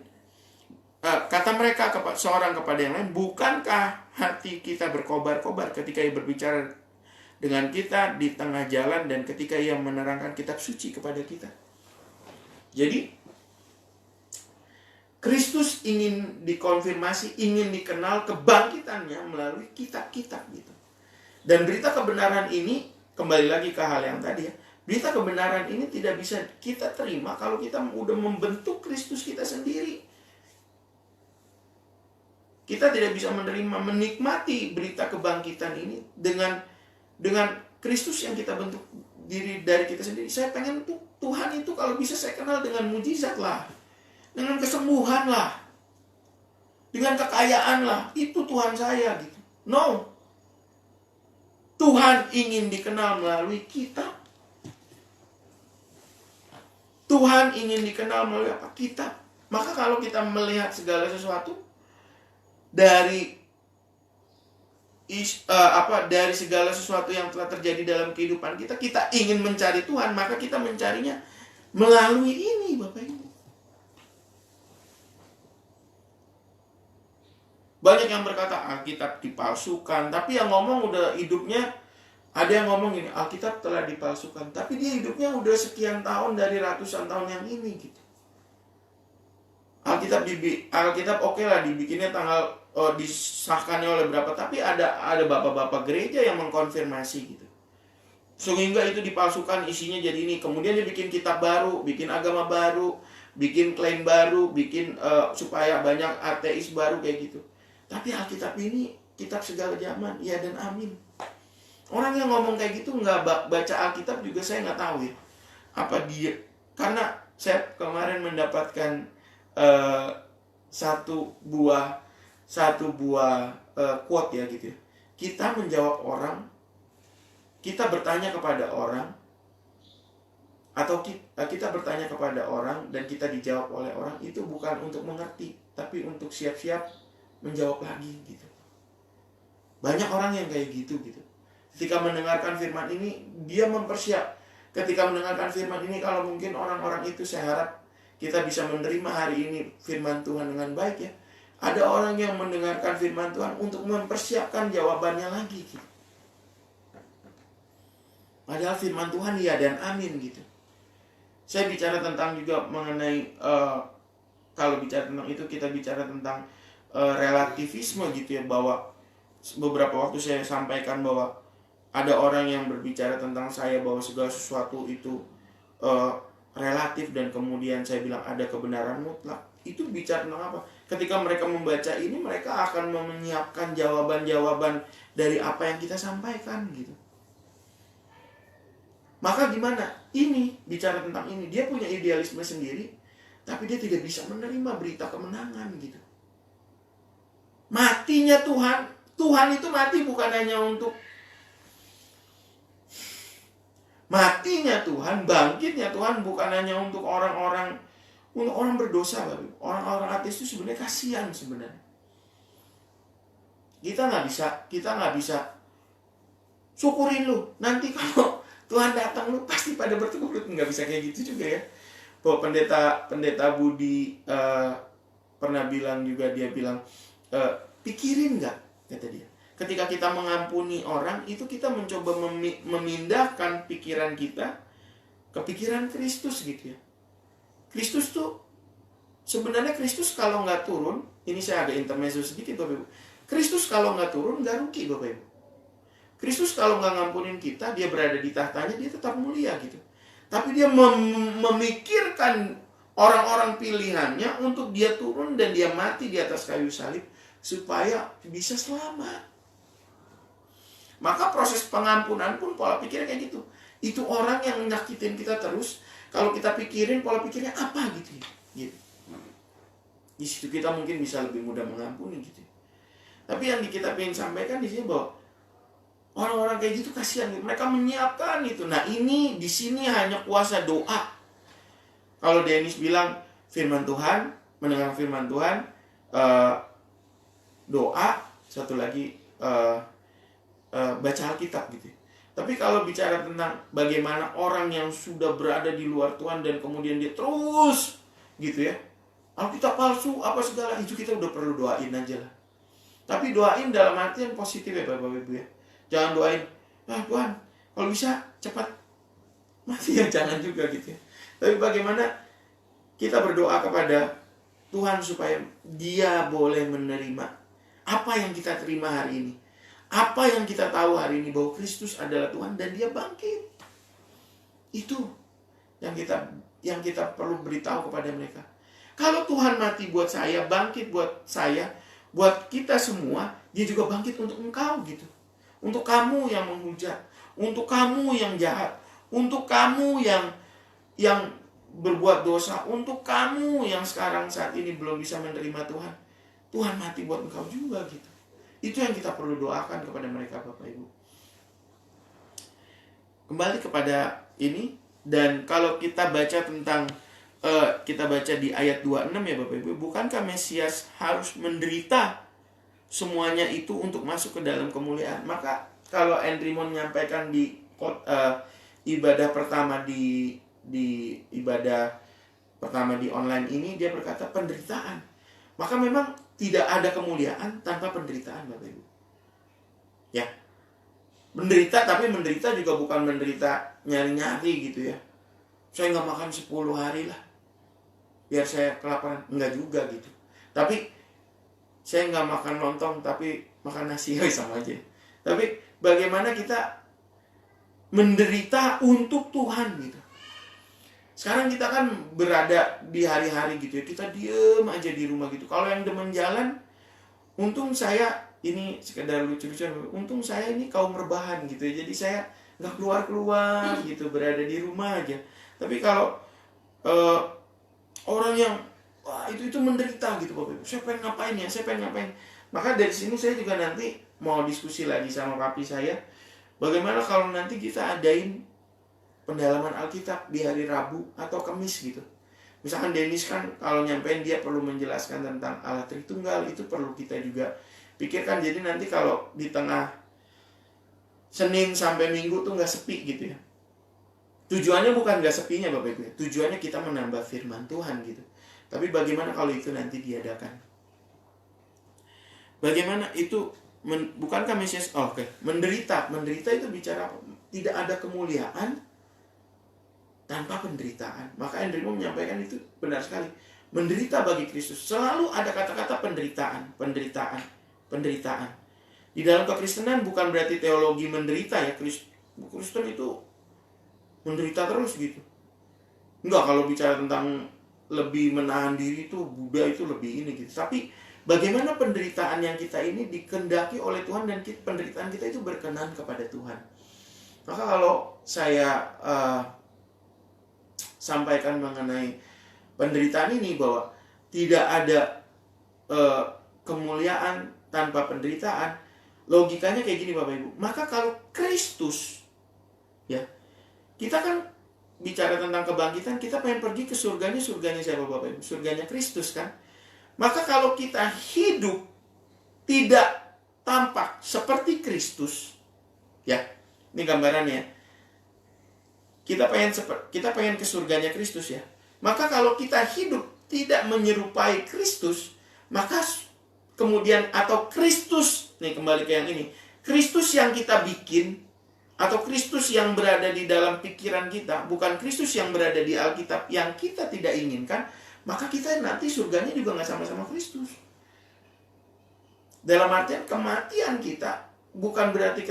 A: kata mereka seorang kepada yang lain, "bukankah hati kita berkobar-kobar ketika ia berbicara dengan kita di tengah jalan dan ketika ia menerangkan kitab suci kepada kita?" Jadi Kristus ingin dikonfirmasi, ingin dikenal kebangkitannya melalui kitab-kitab gitu. Dan berita kebenaran ini, kembali lagi ke hal yang tadi ya, berita kebenaran ini tidak bisa kita terima kalau kita udah membentuk Kristus kita sendiri. Kita tidak bisa menikmati berita kebangkitan ini dengan Kristus yang kita bentuk diri dari kita sendiri. Saya pengen tuh Tuhan itu kalau bisa saya kenal dengan mujizat lah, dengan kesembuhan lah, dengan kekayaan lah. Itu Tuhan saya gitu. No. Tuhan ingin dikenal melalui kitab. Tuhan ingin dikenal melalui apa? Kitab. Maka kalau kita melihat segala sesuatu dari segala sesuatu yang telah terjadi dalam kehidupan kita, kita ingin mencari Tuhan, maka kita mencarinya melalui ini, Bapak Ibu. Banyak yang berkata Alkitab dipalsukan, tapi yang ngomong udah hidupnya, ada yang ngomong gini, Alkitab telah dipalsukan, tapi dia hidupnya udah sekian tahun dari ratusan tahun yang ini gitu. Alkitab oke lah dibikinnya tanggal disahkannya oleh berapa, tapi ada bapak-bapak gereja yang mengkonfirmasi gitu. Sehingga itu dipalsukan, isinya jadi ini. Kemudian dia bikin kitab baru, bikin agama baru, bikin klaim baru, bikin supaya banyak ateis baru kayak gitu. Tapi Alkitab ini kitab segala zaman, ya dan amin. Orang yang ngomong kayak gitu nggak baca Alkitab juga saya nggak tahu ya. Apa dia? Karena saya kemarin mendapatkan satu buah quote ya gitu ya. Kita menjawab orang, kita bertanya kepada orang, atau kita bertanya kepada orang dan kita dijawab oleh orang, itu bukan untuk mengerti, tapi untuk siap-siap menjawab lagi gitu. Banyak orang yang kayak gitu. Ketika mendengarkan firman ini, dia mempersiap. Ketika mendengarkan firman ini, kalau mungkin orang-orang itu, saya harap kita bisa menerima hari ini firman Tuhan dengan baik ya. Ada orang yang mendengarkan firman Tuhan untuk mempersiapkan jawabannya lagi gitu. Padahal firman Tuhan ya dan amin gitu. Saya bicara tentang juga mengenai kalau bicara tentang itu, kita bicara tentang relativisme gitu ya, bahwa beberapa waktu saya sampaikan bahwa ada orang yang berbicara tentang saya bahwa segala sesuatu itu relatif, dan kemudian saya bilang ada kebenaran mutlak. Itu bicara tentang apa? Ketika mereka membaca ini, mereka akan menyiapkan jawaban-jawaban dari apa yang kita sampaikan gitu. Maka gimana? Ini bicara tentang ini, dia punya idealisme sendiri, tapi dia tidak bisa menerima berita kemenangan gitu. Matinya Tuhan itu mati bukan hanya untuk matinya Tuhan, bangkitnya Tuhan bukan hanya untuk orang-orang berdosa, Bapak. Orang-orang ateis itu sebenarnya kasihan sebenarnya. Kita nggak bisa syukurin lu. Nanti kalau Tuhan datang lu pasti pada bertukuk-lutut, nggak bisa kayak gitu juga ya. Bahwa pendeta Budi pernah bilang juga, dia bilang pikirin nggak, kata dia. Ketika kita mengampuni orang, itu kita mencoba memindahkan pikiran kita ke pikiran Kristus gitu ya. Kristus tuh sebenarnya, Kristus kalau nggak turun, ini saya agak intermezzo sedikit Bapak Ibu. Kristus kalau nggak turun nggak rugi Bapak Ibu. Kristus kalau nggak ngampunin kita, dia berada di tahtanya, dia tetap mulia gitu. Tapi dia memikirkan orang-orang pilihannya untuk dia turun dan dia mati di atas kayu salib supaya bisa selamat. Maka proses pengampunan pun pola pikirnya kayak gitu. Itu orang yang nyakitin kita terus, kalau kita pikirin pola pikirnya apa gitu. Di situ kita mungkin bisa lebih mudah mengampuni gitu. Tapi yang kita pengen sampaikan di sini bahwa orang-orang kayak gitu kasihan gitu. Mereka menyiapkan itu. Nah, ini di sini hanya kuasa doa. Kalau Dennis bilang firman Tuhan, mendengar firman Tuhan, doa, satu lagi baca Alkitab gitu. Tapi kalau bicara tentang bagaimana orang yang sudah berada di luar Tuhan dan kemudian dia terus gitu ya, Alkitab palsu apa segala, itu kita udah perlu doain aja lah. Tapi doain dalam artian positif ya Bapak Ibu ya. Jangan doain, Tuhan kalau bisa cepat mati ya, jangan juga gitu ya. Tapi bagaimana kita berdoa kepada Tuhan supaya dia boleh menerima apa yang kita terima hari ini. Apa yang kita tahu hari ini, bahwa Kristus adalah Tuhan dan dia bangkit. Itu yang kita perlu beritahu kepada mereka. Kalau Tuhan mati buat saya, bangkit buat saya, buat kita semua, dia juga bangkit untuk engkau gitu. Untuk kamu yang menghujat, untuk kamu yang jahat, untuk kamu yang berbuat dosa, untuk kamu yang sekarang saat ini belum bisa menerima Tuhan. Tuhan mati buat engkau juga gitu. Itu yang kita perlu doakan kepada mereka Bapak Ibu. Kembali kepada ini, dan kalau kita baca tentang kita baca di ayat 26 ya Bapak Ibu, bukankah Mesias harus menderita semuanya itu untuk masuk ke dalam kemuliaan? Maka kalau Andrew menyampaikan di ibadah pertama di ibadah pertama di online ini, dia berkata penderitaan. Maka memang tidak ada kemuliaan tanpa penderitaan Bapak Ibu. Ya. Menderita, tapi menderita juga bukan menderita nyari-nyari gitu ya. Saya nggak makan 10 hari lah, biar saya kelaparan. Enggak juga gitu. Tapi saya nggak makan lontong, tapi makan nasi, sama aja. Tapi bagaimana kita menderita untuk Tuhan gitu. Sekarang kita kan berada di hari-hari gitu ya, kita diem aja di rumah gitu. Kalau yang demen jalan, untung saya, ini sekedar lucu-lucuan, untung saya ini kaum rebahan gitu ya. Jadi saya nggak keluar-keluar gitu, berada di rumah aja. Tapi kalau orang yang itu menderita gitu Bapak Ibu, saya pengen ngapain ya, saya pengen ngapain. Maka dari sini saya juga nanti mau diskusi lagi sama papi saya, bagaimana kalau nanti kita adain pendalaman Alkitab di hari Rabu atau Kamis gitu. Misalkan Dennis kan kalau nyampein dia perlu menjelaskan tentang Allah Tritunggal, itu perlu kita juga pikirkan. Jadi nanti kalau di tengah Senin sampai Minggu tuh nggak sepi gitu ya. Tujuannya bukan nggak sepinya Bapak Ibu, tujuannya kita menambah firman Tuhan gitu. Tapi bagaimana kalau itu nanti diadakan? Bagaimana itu bukankah Mesias? Menderita itu bicara apa? Tidak ada kemuliaan tanpa penderitaan. Maka Andrew menyampaikan itu benar sekali. Menderita bagi Kristus. Selalu ada kata-kata penderitaan. Di dalam kekristenan bukan berarti teologi menderita ya. Kristen itu menderita terus gitu. Enggak, kalau bicara tentang lebih menahan diri itu Buddha itu lebih ini gitu. Tapi bagaimana penderitaan yang kita ini dikehendaki oleh Tuhan dan penderitaan kita itu berkenan kepada Tuhan. Maka kalau saya sampaikan mengenai penderitaan ini bahwa tidak ada kemuliaan tanpa penderitaan, logikanya kayak gini Bapak Ibu. Maka kalau Kristus, ya, kita kan bicara tentang kebangkitan, kita pengen pergi ke surganya siapa Bapak Ibu? Surganya Kristus kan. Maka kalau kita hidup tidak tampak seperti Kristus, ya, ini gambarannya. Kita pengen ke surganya Kristus ya. Maka kalau kita hidup tidak menyerupai Kristus, maka kemudian atau Kristus, nih kembali ke yang ini, Kristus yang kita bikin atau Kristus yang berada di dalam pikiran kita, bukan Kristus yang berada di Alkitab yang kita tidak inginkan, maka kita nanti surganya juga nggak sama-sama Kristus. Dalam artian kematian kita bukan berarti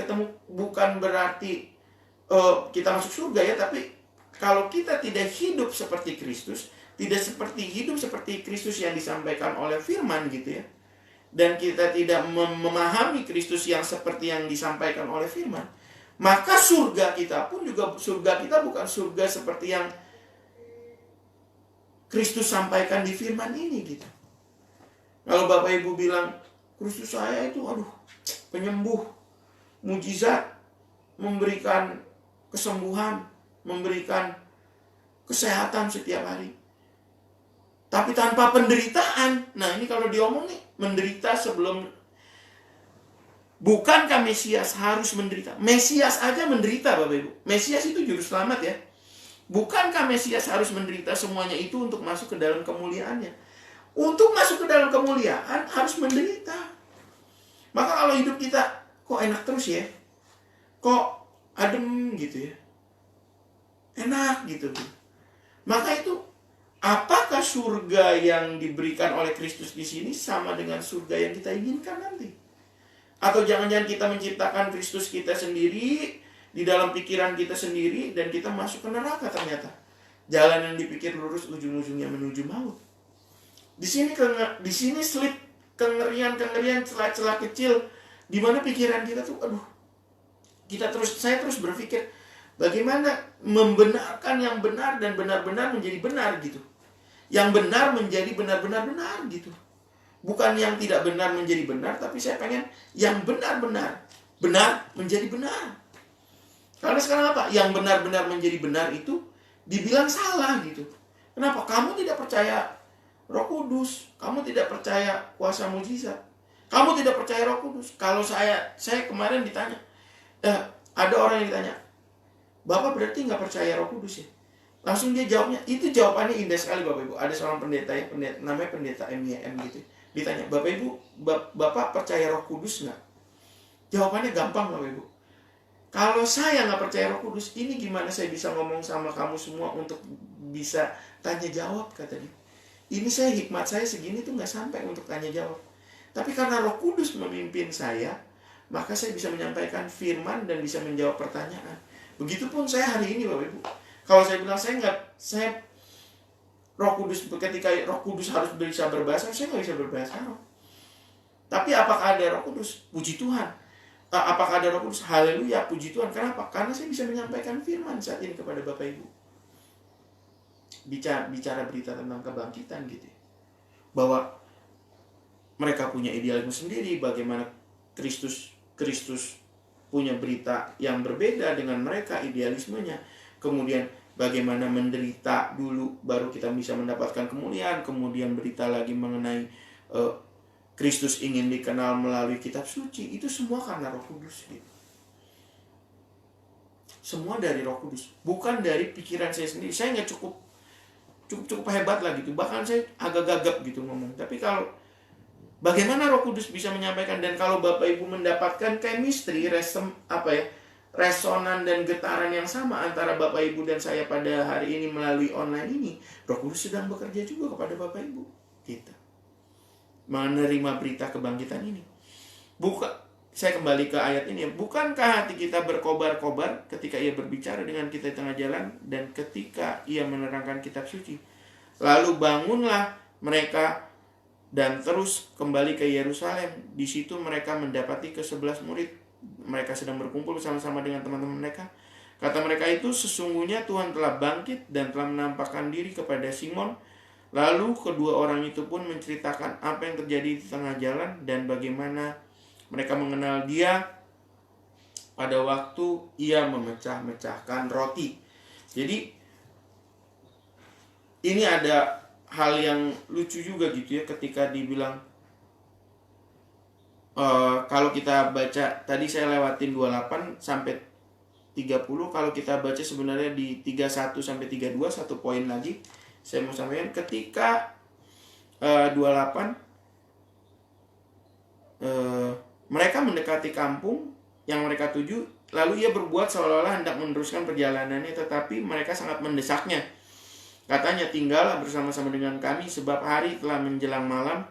A: kita masuk surga ya, tapi kalau kita tidak hidup seperti Kristus, tidak hidup seperti Kristus yang disampaikan oleh firman gitu ya, dan kita tidak memahami Kristus yang seperti yang disampaikan oleh firman, maka surga kita bukan surga seperti yang Kristus sampaikan di firman ini gitu. Kalau Bapak Ibu bilang Kristus saya itu penyembuh, mujizat, memberikan kesembuhan, memberikan kesehatan setiap hari, tapi tanpa penderitaan. Nah ini kalau diomong nih, menderita sebelum. Bukankah Mesias harus menderita? Mesias aja menderita Bapak Ibu. Mesias itu juru selamat ya. Bukankah Mesias harus menderita semuanya itu untuk masuk ke dalam kemuliaannya? Untuk masuk ke dalam kemuliaan harus menderita. Maka kalau hidup kita kok enak terus ya, kok adem gitu ya, enak gitu. Maka itu, apakah surga yang diberikan oleh Kristus di sini sama dengan surga yang kita inginkan nanti? Atau jangan-jangan kita menciptakan Kristus kita sendiri di dalam pikiran kita sendiri dan kita masuk ke neraka ternyata. Jalan yang dipikir lurus ujung-ujungnya menuju maut. Di sini slip kengerian, celah-celah kecil di mana pikiran kita tuh saya terus berpikir bagaimana membenarkan yang benar dan benar-benar menjadi benar gitu. Yang benar menjadi benar-benar benar gitu. Bukan yang tidak benar menjadi benar, tapi saya pengen yang benar-benar benar menjadi benar. Karena sekarang apa? Yang benar-benar menjadi benar itu dibilang salah gitu. Kenapa? Kamu tidak percaya Roh Kudus, kamu tidak percaya kuasa mujizat, kamu tidak percaya Roh Kudus. Kalau saya kemarin ditanya, ada orang yang ditanya, Bapak berarti nggak percaya Roh Kudus ya? Langsung dia jawabnya, itu jawabannya indah sekali Bapak Ibu. Ada seorang pendeta ya, namanya pendeta MYM gitu. Ditanya, Bapak Ibu, Bapak percaya Roh Kudus nggak? Jawabannya gampang Bapak Ibu. Kalau saya nggak percaya Roh Kudus, ini gimana saya bisa ngomong sama kamu semua untuk bisa tanya jawab, kata dia. Ini hikmat saya segini tuh nggak sampai untuk tanya jawab. Tapi karena Roh Kudus memimpin saya, maka saya bisa menyampaikan firman dan bisa menjawab pertanyaan. Begitupun saya hari ini Bapak Ibu. Kalau saya bilang Roh Kudus, ketika Roh Kudus harus bisa berbahasa, saya nggak bisa berbahasa roh. Tapi apakah ada Roh Kudus? Puji Tuhan. Apakah ada Roh Kudus? Haleluya, puji Tuhan. Kenapa? Karena saya bisa menyampaikan firman saat ini kepada Bapak Ibu. Bicara berita tentang kebangkitan gitu ya. Bahwa mereka punya idealisme sendiri, bagaimana Kristus punya berita yang berbeda dengan mereka idealismenya. kemudian bagaimana menderita dulu baru kita bisa mendapatkan kemuliaan, kemudian berita lagi mengenai Kristus ingin dikenal melalui kitab suci. Itu semua karena Roh Kudus gitu. Semua dari Roh Kudus, bukan dari pikiran saya sendiri. Saya nggak cukup hebat lah gitu, bahkan saya agak gagap gitu ngomong. Tapi kalau bagaimana Roh Kudus bisa menyampaikan, dan kalau Bapak Ibu mendapatkan chemistry, resonan dan getaran yang sama antara Bapak Ibu dan saya pada hari ini melalui online ini, Roh Kudus sedang bekerja juga kepada Bapak Ibu kita menerima berita kebangkitan ini. Saya kembali ke ayat ini. Bukankah hati kita berkobar-kobar ketika ia berbicara dengan kita di tengah jalan dan ketika ia menerangkan kitab suci? Lalu bangunlah mereka dan terus kembali ke Yerusalem. Di situ mereka mendapati ke-11 murid. Mereka sedang berkumpul bersama-sama dengan teman-teman mereka. Kata mereka itu, sesungguhnya Tuhan telah bangkit dan telah menampakkan diri kepada Simon. Lalu kedua orang itu pun menceritakan apa yang terjadi di tengah jalan dan bagaimana mereka mengenal dia pada waktu ia memecah-mecahkan roti. Jadi ini ada hal yang lucu juga gitu ya, ketika dibilang kalau kita baca, tadi saya lewatin 28 sampai 30. Kalau kita baca sebenarnya di 31 sampai 32, satu poin lagi saya mau sampaikan. Ketika 28 mereka mendekati kampung yang mereka tuju, lalu ia berbuat seolah-olah hendak meneruskan perjalanannya, tetapi mereka sangat mendesaknya. Katanya, tinggallah bersama-sama dengan kami, sebab hari telah menjelang malam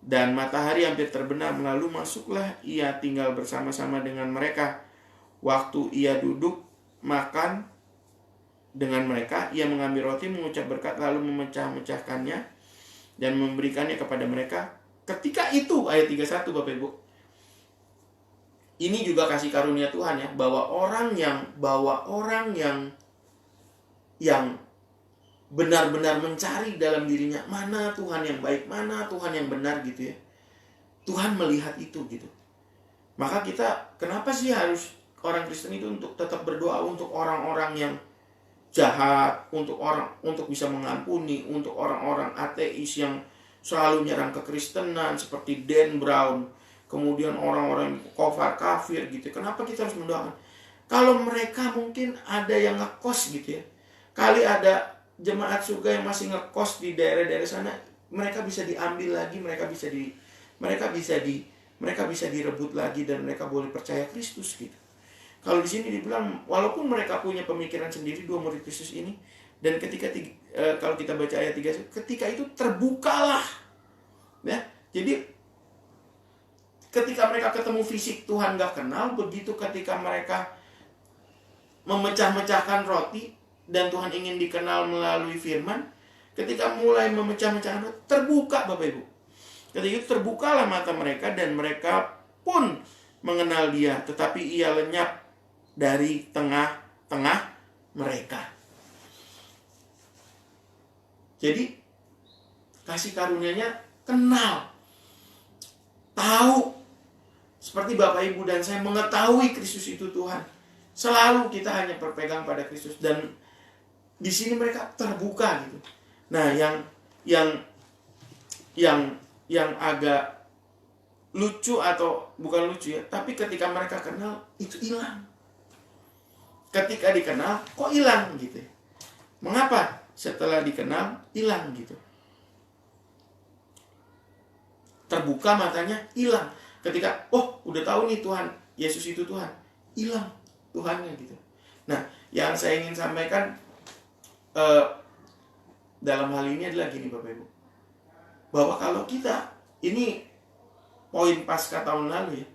A: dan matahari hampir terbenam. Lalu masuklah ia tinggal bersama-sama dengan mereka. Waktu ia duduk makan dengan mereka, ia mengambil roti, mengucap berkat, lalu memecah-mecahkannya dan memberikannya kepada mereka. Ketika itu, ayat 31 Bapak Ibu, ini juga kasih karunia Tuhan ya, bahwa orang yang benar-benar mencari dalam dirinya, mana Tuhan yang baik, mana Tuhan yang benar gitu ya. Tuhan melihat itu gitu. Maka kita, kenapa sih harus orang Kristen itu untuk tetap berdoa untuk orang-orang yang jahat, untuk bisa mengampuni, untuk orang-orang ateis yang selalu nyerang kekristenan seperti Dan Brown, kemudian orang-orang kafir gitu. Kenapa kita harus mendoakan? Kalau mereka mungkin ada yang ngekos gitu ya, kali ada jemaat surga yang masih ngekos di daerah-daerah sana, mereka bisa diambil lagi, mereka bisa direbut lagi, dan mereka boleh percaya Kristus gitu. Kalau di sini dibilang, walaupun mereka punya pemikiran sendiri, dua murid Kristus ini, dan kalau kita baca ayat 3, ketika itu terbukalah ya. Jadi ketika mereka ketemu fisik Tuhan gak kenal, begitu ketika mereka memecah-mecahkan roti dan Tuhan ingin dikenal melalui firman, ketika mulai memecah-mecahkan roti, terbuka Bapak Ibu. Ketika itu terbukalah mata mereka dan mereka pun mengenal dia, tetapi ia lenyap dari tengah-tengah mereka. Jadi kasih karunia-Nya kenal, tahu, seperti Bapak Ibu dan saya mengetahui Kristus itu Tuhan. Selalu kita hanya berpegang pada Kristus, dan di sini mereka terbuka gitu. Nah, yang agak lucu, atau bukan lucu ya, tapi ketika mereka kenal itu hilang. Ketika dikenal kok hilang gitu. Mengapa setelah dikenal hilang gitu? Terbuka matanya, hilang. Ketika udah tahu nih Tuhan, Yesus itu Tuhan, hilang Tuhannya gitu. Nah, yang saya ingin sampaikan dalam hal ini adalah gini Bapak Ibu, bahwa kalau kita, ini poin pasca tahun lalu ya,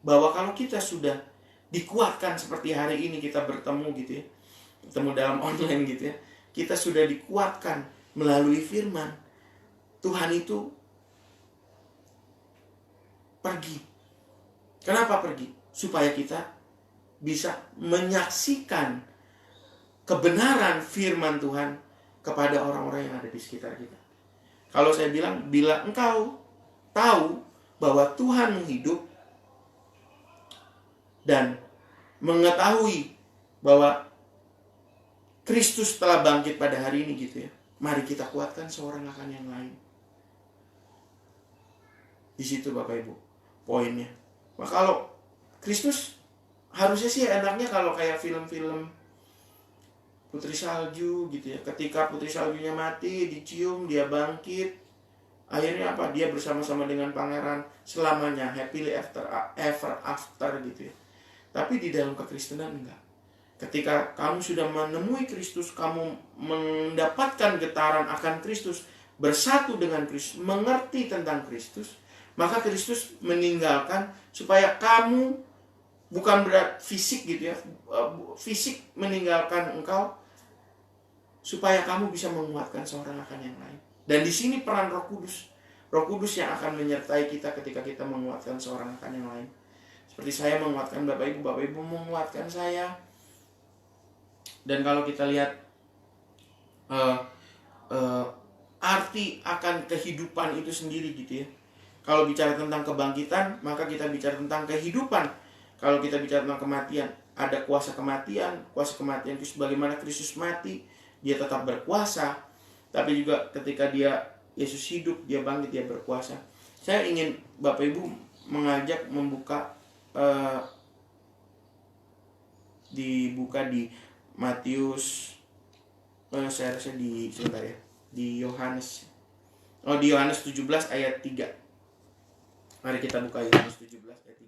A: bahwa kalau kita sudah dikuatkan seperti hari ini kita bertemu gitu ya, bertemu dalam online gitu ya, kita sudah dikuatkan melalui firman, Tuhan itu pergi. Kenapa pergi? Supaya kita bisa menyaksikan kebenaran firman Tuhan kepada orang-orang yang ada di sekitar kita. Kalau saya bilang, bila engkau tahu bahwa Tuhan hidup dan mengetahui bahwa Kristus telah bangkit pada hari ini gitu ya. Mari kita kuatkan seorang akan yang lain. Di situ Bapak Ibu poinnya. Nah, kalau Kristus harusnya sih enaknya kalau kayak film-film Putri Salju gitu ya. Ketika Putri Saljunya mati, dicium, dia bangkit. Akhirnya apa? Dia bersama-sama dengan pangeran selamanya, happily ever after gitu ya. Tapi di dalam kekristenan enggak. Ketika kamu sudah menemui Kristus, kamu mendapatkan getaran akan Kristus, bersatu dengan Kristus, mengerti tentang Kristus, maka Kristus meninggalkan supaya kamu bukan berat fisik gitu ya, fisik meninggalkan engkau supaya kamu bisa menguatkan seorang akan yang lain. Dan di sini peran Roh Kudus. Roh Kudus yang akan menyertai kita ketika kita menguatkan seorang akan yang lain. Seperti saya menguatkan Bapak Ibu menguatkan saya. Dan kalau kita lihat arti akan kehidupan itu sendiri gitu ya. Kalau bicara tentang kebangkitan, maka kita bicara tentang kehidupan. Kalau kita bicara tentang kematian, ada kuasa kematian Kristus, bagaimana Kristus mati, dia tetap berkuasa. Tapi juga ketika Yesus hidup, dia bangkit, dia berkuasa. Saya ingin Bapak Ibu mengajak membuka dibuka di Matius, saya rasa di Yohanes. Di Yohanes 17 ayat 3. Mari kita buka Yohanes 17 ayat 3.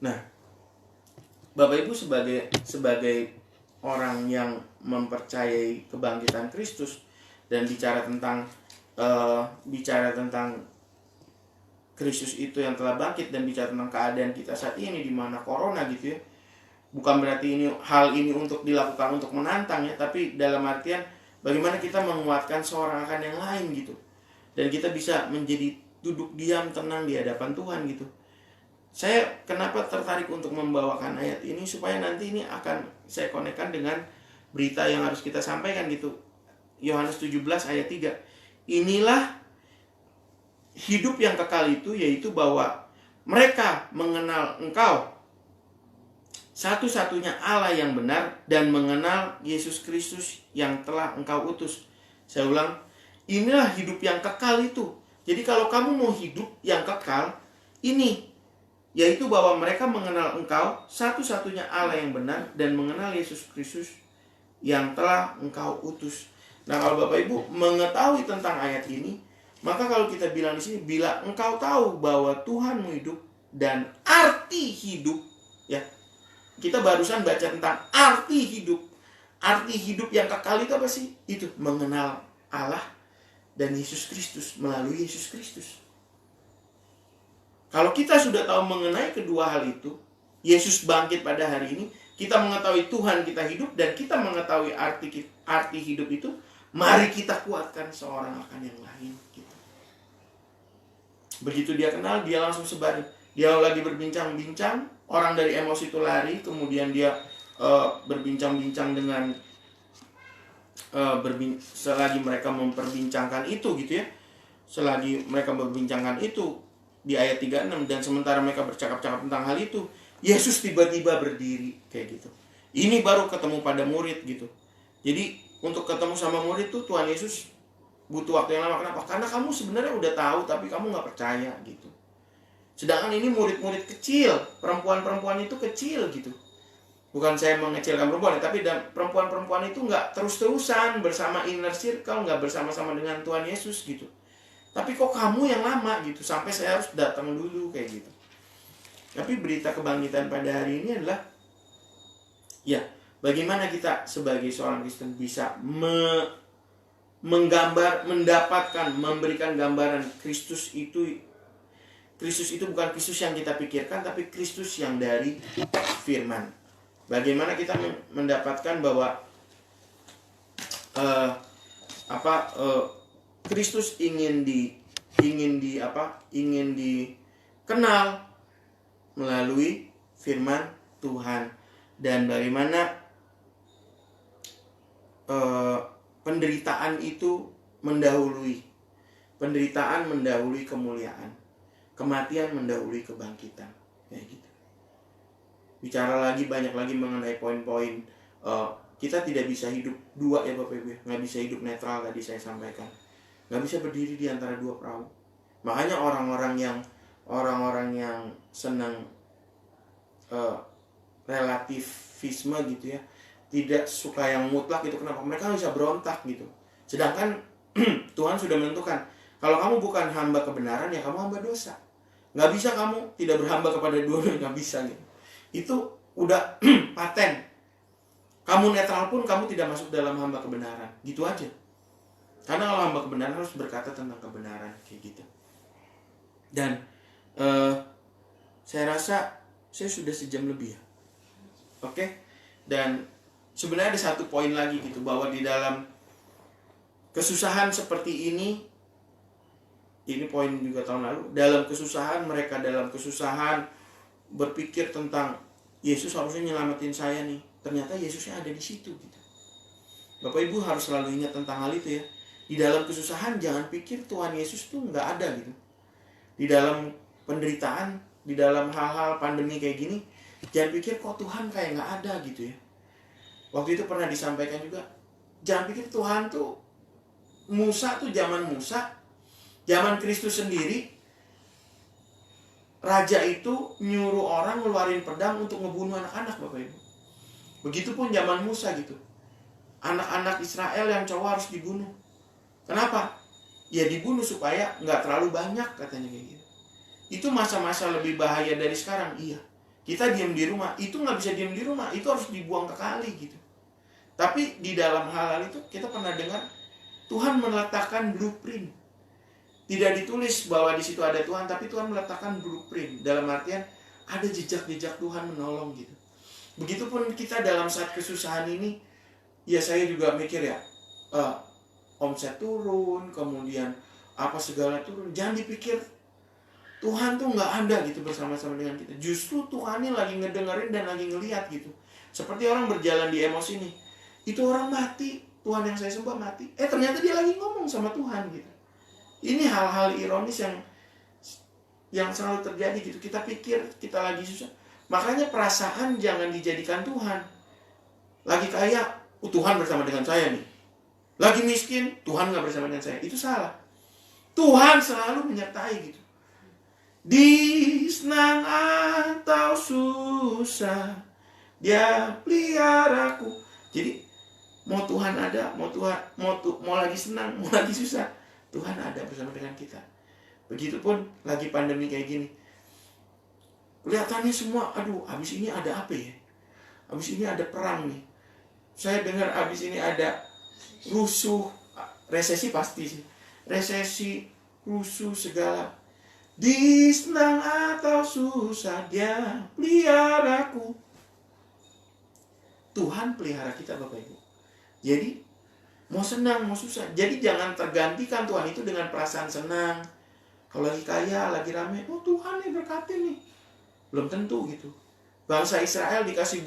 A: Nah, Bapak Ibu sebagai orang yang mempercayai kebangkitan Kristus dan bicara tentang Kristus itu yang telah bangkit, dan bicara tentang keadaan kita saat ini di mana corona gitu ya. Bukan berarti hal ini untuk dilakukan untuk menantang ya, tapi dalam artian bagaimana kita menguatkan seorang akan yang lain gitu. Dan kita bisa menjadi duduk diam tenang di hadapan Tuhan gitu. Saya kenapa tertarik untuk membawakan ayat ini, supaya nanti ini akan saya konekkan dengan berita yang harus kita sampaikan gitu. Yohanes 17 ayat 3. Inilah hidup yang kekal itu, yaitu bahwa mereka mengenal Engkau, satu-satunya Allah yang benar, dan mengenal Yesus Kristus yang telah Engkau utus. Saya ulang, inilah hidup yang kekal itu. Jadi kalau kamu mau hidup yang kekal, ini, yaitu bahwa mereka mengenal Engkau, satu-satunya Allah yang benar, dan mengenal Yesus Kristus yang telah Engkau utus. Nah, kalau Bapak Ibu mengetahui tentang ayat ini, maka kalau kita bilang di sini, bila engkau tahu bahwa Tuhanmu hidup dan arti hidup, ya, kita barusan baca tentang arti hidup. Arti hidup yang kekal itu apa sih? Itu mengenal Allah dan Yesus Kristus melalui Yesus Kristus. Kalau kita sudah tahu mengenai kedua hal itu, Yesus bangkit pada hari ini, kita mengetahui Tuhan kita hidup, dan kita mengetahui arti hidup itu, mari kita kuatkan seorang akan yang lain. Gitu. Begitu dia kenal, dia langsung sebar. Dia lagi berbincang-bincang, orang dari emosi itu lari, kemudian dia berbincang-bincang dengan selagi mereka memperbincangkan itu gitu ya. Selagi mereka memperbincangkan itu, di ayat 36, dan sementara mereka bercakap-cakap tentang hal itu, Yesus tiba-tiba berdiri kayak gitu. Ini baru ketemu pada murid gitu. Jadi untuk ketemu sama murid tuh Tuhan Yesus butuh waktu yang lama. Kenapa? Karena kamu sebenarnya udah tahu, tapi kamu gak percaya gitu. Sedangkan ini murid-murid kecil, perempuan-perempuan itu kecil gitu. Bukan saya mengecilkan perempuan, tapi perempuan-perempuan itu gak terus-terusan bersama inner circle, gak bersama-sama dengan Tuhan Yesus gitu. Tapi kok kamu yang lama gitu, sampai saya harus datang dulu kayak gitu. Tapi berita kebangkitan pada hari ini adalah, ya, bagaimana kita sebagai seorang Kristen bisa memberikan gambaran Kristus itu bukan Kristus yang kita pikirkan, tapi Kristus yang dari firman. Bagaimana kita mendapatkan bahwa Kristus ingin dikenal melalui firman Tuhan. Dan bagaimana penderitaan itu mendahului. Penderitaan mendahului kemuliaan. Kematian mendahului kebangkitan. Kayak gitu. Bicara lagi, banyak lagi mengenai poin-poin. Kita tidak bisa hidup dua ya Bapak Ibu. Nggak bisa hidup netral tadi saya sampaikan. Nggak bisa berdiri di antara dua perahu. Makanya orang-orang yang senang relativisme gitu ya, tidak suka yang mutlak itu. Kenapa? Mereka bisa berontak gitu. Sedangkan Tuhan sudah menentukan, kalau kamu bukan hamba kebenaran ya kamu hamba dosa. Nggak bisa kamu tidak berhamba kepada dua-duanya, nggak bisa gitu. Itu udah paten. Kamu netral pun kamu tidak masuk dalam hamba kebenaran. Gitu aja. Karena kalau hamba kebenaran harus berkata tentang kebenaran kayak gitu. Dan saya rasa saya sudah sejam lebih ya. Oke. Dan sebenarnya ada satu poin lagi gitu, bahwa di dalam kesusahan seperti ini poin juga tahun lalu, dalam kesusahan mereka berpikir tentang Yesus harusnya nyelamatin saya nih. Ternyata Yesusnya ada di situ gitu. Bapak Ibu harus selalu ingat tentang hal itu ya. Di dalam kesusahan jangan pikir Tuhan Yesus tuh nggak ada gitu. Di dalam penderitaan, di dalam hal-hal pandemi kayak gini, jangan pikir kok Tuhan kayak nggak ada gitu ya. Waktu itu pernah disampaikan juga, jangan pikir Tuhan tuh Musa tuh zaman Kristus sendiri, raja itu nyuruh orang ngeluarin pedang untuk ngebunuh anak-anak Bapak Ibu. Begitupun zaman Musa gitu. Anak-anak Israel yang cowok harus dibunuh. Kenapa? Ya dibunuh supaya nggak terlalu banyak katanya kayak gitu. Itu masa-masa lebih bahaya dari sekarang. Iya. Kita diam di rumah, itu nggak bisa diam di rumah, itu harus dibuang ke kali gitu. Tapi di dalam hal-hal itu kita pernah dengar Tuhan meletakkan blueprint. Tidak ditulis bahwa di situ ada Tuhan, tapi Tuhan meletakkan blueprint. Dalam artian ada jejak-jejak Tuhan menolong gitu. Begitupun kita dalam saat kesusahan ini, ya saya juga mikir ya, omset turun, kemudian apa segala turun. Jangan dipikir Tuhan tuh nggak ada gitu bersama-sama dengan kita. Justru Tuhan ini lagi ngedengerin dan lagi ngelihat gitu. Seperti orang berjalan di emosi nih. Itu orang mati, Tuhan yang saya sembah mati. Ternyata dia lagi ngomong sama Tuhan gitu. Ini hal-hal ironis yang selalu terjadi gitu. Kita pikir kita lagi susah. Makanya perasaan jangan dijadikan Tuhan. Lagi kaya, Tuhan bersama dengan saya nih. Lagi miskin, Tuhan gak bersama dengan saya. Itu salah. Tuhan selalu menyertai gitu. Di senang atau susah, Dia peliharaku. Jadi mau Tuhan ada, mau lagi senang, mau lagi susah, Tuhan ada bersama dengan kita. Begitupun lagi pandemi kayak gini. Kelihatannya semua, aduh, abis ini ada apa ya? Abis ini ada perang nih. Saya dengar abis ini ada rusuh, resesi pasti sih. Resesi, rusuh, segala. Di senang atau susah, Dia peliharaku. Tuhan pelihara kita Bapak Ibu. Jadi mau senang, mau susah. Jadi jangan tergantikan Tuhan itu dengan perasaan senang. Kalau lagi kaya, lagi rame, oh Tuhan nih berkatin nih. Belum tentu gitu. Bangsa Israel dikasih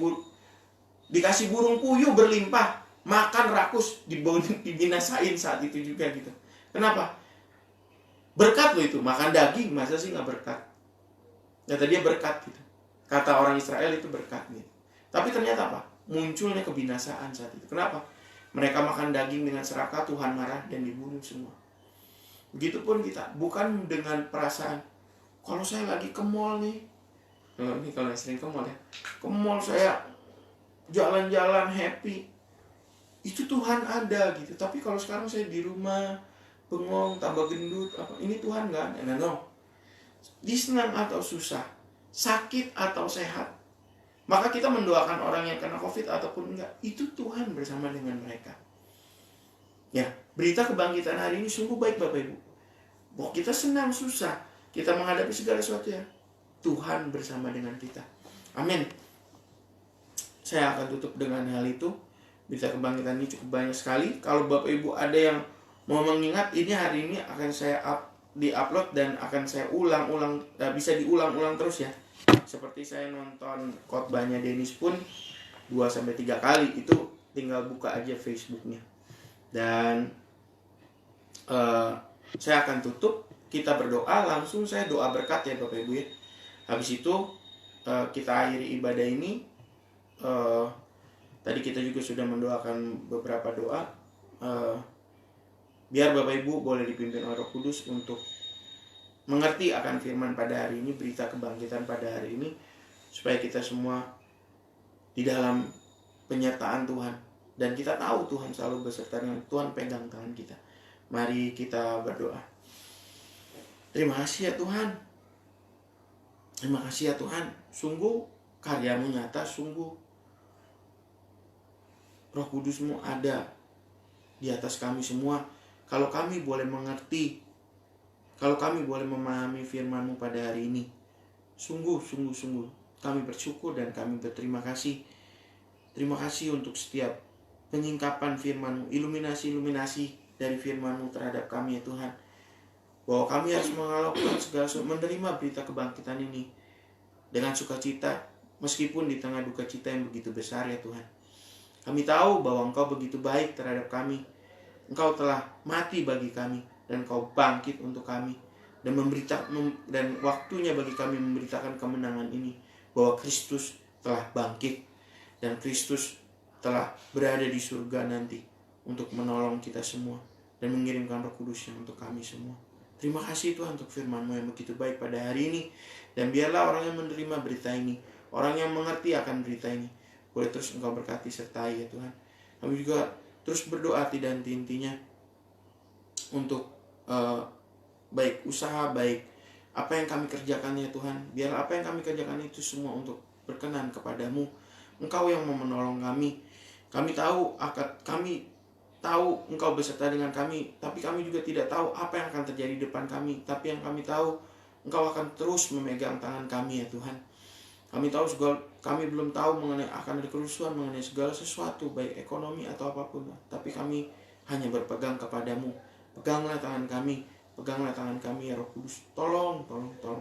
A: burung puyuh berlimpah, makan rakus, dibinasain saat itu juga gitu. Kenapa? Berkat loh itu, makan daging, masa sih nggak berkat? Ternyata dia berkat gitu. Kata orang Israel itu berkat gitu. Tapi ternyata apa? Munculnya kebinasaan saat itu. Kenapa? Mereka makan daging dengan serakah, Tuhan marah dan dibunuh semua. Begitupun kita, bukan dengan perasaan, kalau saya lagi ke mall nih, ini kalau sering ke mall ya, ke mall saya jalan-jalan happy, itu Tuhan ada gitu. Tapi kalau sekarang saya di rumah, bengong, tambah gendut, ini Tuhan nggak ada. No. Di senang atau susah, sakit atau sehat, maka kita mendoakan orang yang kena COVID ataupun enggak, itu Tuhan bersama dengan mereka. Ya, berita kebangkitan hari ini sungguh baik Bapak Ibu. Bahwa kita senang susah, kita menghadapi segala sesuatu ya, Tuhan bersama dengan kita. Amin. Saya akan tutup dengan hal itu. Berita kebangkitan ini cukup banyak sekali. Kalau Bapak Ibu ada yang mau mengingat, ini hari ini akan saya di-upload dan akan saya ulang-ulang, bisa diulang-ulang terus ya. Seperti saya nonton khotbahnya Dennis pun 2-3 kali, itu tinggal buka aja Facebooknya. Dan saya akan tutup, kita berdoa, langsung saya doa berkat ya Bapak Ibu ya. Habis itu kita akhiri ibadah ini. Tadi kita juga sudah mendoakan beberapa doa. Biar Bapak Ibu boleh dipimpin oleh Roh Kudus untuk mengerti akan firman pada hari ini, berita kebangkitan pada hari ini, supaya kita semua di dalam penyertaan Tuhan. Dan kita tahu Tuhan selalu beserta dengan Tuhan, pegang tangan kita. Mari kita berdoa. Terima kasih ya Tuhan. Terima kasih ya Tuhan. Sungguh karya-Mu nyata, sungguh Roh Kudus-Mu ada di atas kami semua. Kalau kami boleh mengerti, kalau kami boleh memahami firman-Mu pada hari ini, sungguh kami bersyukur dan kami berterima kasih. Terima kasih untuk setiap penyingkapan firman-Mu, iluminasi dari firman-Mu terhadap kami ya Tuhan. Bahwa kami harus melakukan segala sesuatu, menerima berita kebangkitan ini dengan sukacita, meskipun di tengah duka cita yang begitu besar ya Tuhan. Kami tahu bahwa Engkau begitu baik terhadap kami. Engkau telah mati bagi kami, dan Engkau bangkit untuk kami, dan waktunya bagi kami memberitakan kemenangan ini, bahwa Kristus telah bangkit dan Kristus telah berada di surga nanti untuk menolong kita semua dan mengirimkan Roh Kudus-Nya untuk kami semua. Terima kasih Tuhan untuk firman-Mu yang begitu baik pada hari ini. Dan biarlah orang yang menerima berita ini, orang yang mengerti akan berita ini, boleh terus Engkau berkati sertai ya Tuhan. Kami juga terus berdoa tidak henti-hentinya untuk baik usaha, baik apa yang kami kerjakan ya Tuhan. Biar apa yang kami kerjakan itu semua untuk berkenan kepadamu. Engkau yang mau menolong kami. Kami tahu Engkau beserta dengan kami, tapi kami juga tidak tahu apa yang akan terjadi di depan kami. Tapi yang kami tahu, Engkau akan terus memegang tangan kami ya Tuhan. Kami belum tahu mengenai akan ada kerusuhan, mengenai segala sesuatu, baik ekonomi atau apapun, tapi kami hanya berpegang kepadamu. Peganglah tangan kami ya Roh Kudus. Tolong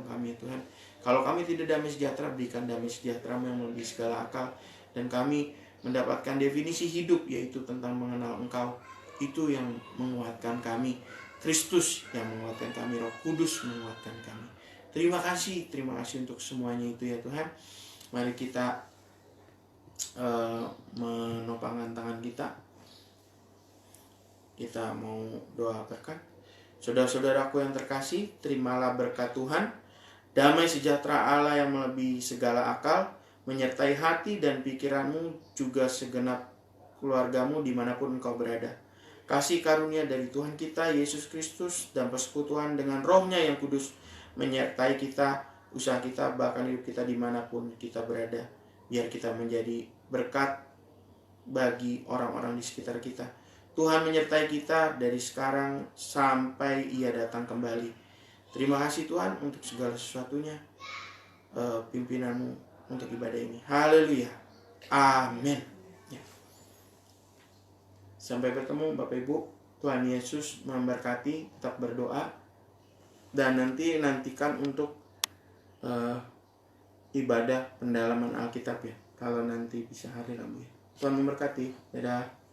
A: kami ya Tuhan. Kalau kami tidak damai sejahtera, berikan damai sejahtera yang melebihi segala akal, dan kami mendapatkan definisi hidup, yaitu tentang mengenal Engkau. Itu yang menguatkan kami. Kristus yang menguatkan kami, Roh Kudus menguatkan kami. Terima kasih untuk semuanya itu ya Tuhan. Mari kita menopangkan tangan kita. Kita mau doa berkat. Saudara-saudaraku yang terkasih, terimalah berkat Tuhan. Damai sejahtera Allah yang melebihi segala akal menyertai hati dan pikiranmu, juga segenap keluargamu dimanapun engkau berada. Kasih karunia dari Tuhan kita Yesus Kristus dan persekutuan dengan Roh-Nya yang kudus menyertai kita, usaha kita, bahkan hidup kita dimanapun kita berada. Biar kita menjadi berkat bagi orang-orang di sekitar kita. Tuhan menyertai kita dari sekarang sampai Ia datang kembali. Terima kasih Tuhan untuk segala sesuatunya, pimpinanmu untuk ibadah ini. Haleluya. Amin. Ya. Sampai bertemu Bapak Ibu. Tuhan Yesus memberkati. Tetap berdoa. Dan nantikan untuk ibadah pendalaman Alkitab ya. Kalau nanti bisa hari Rabu ya. Tuhan memberkati. Dadah.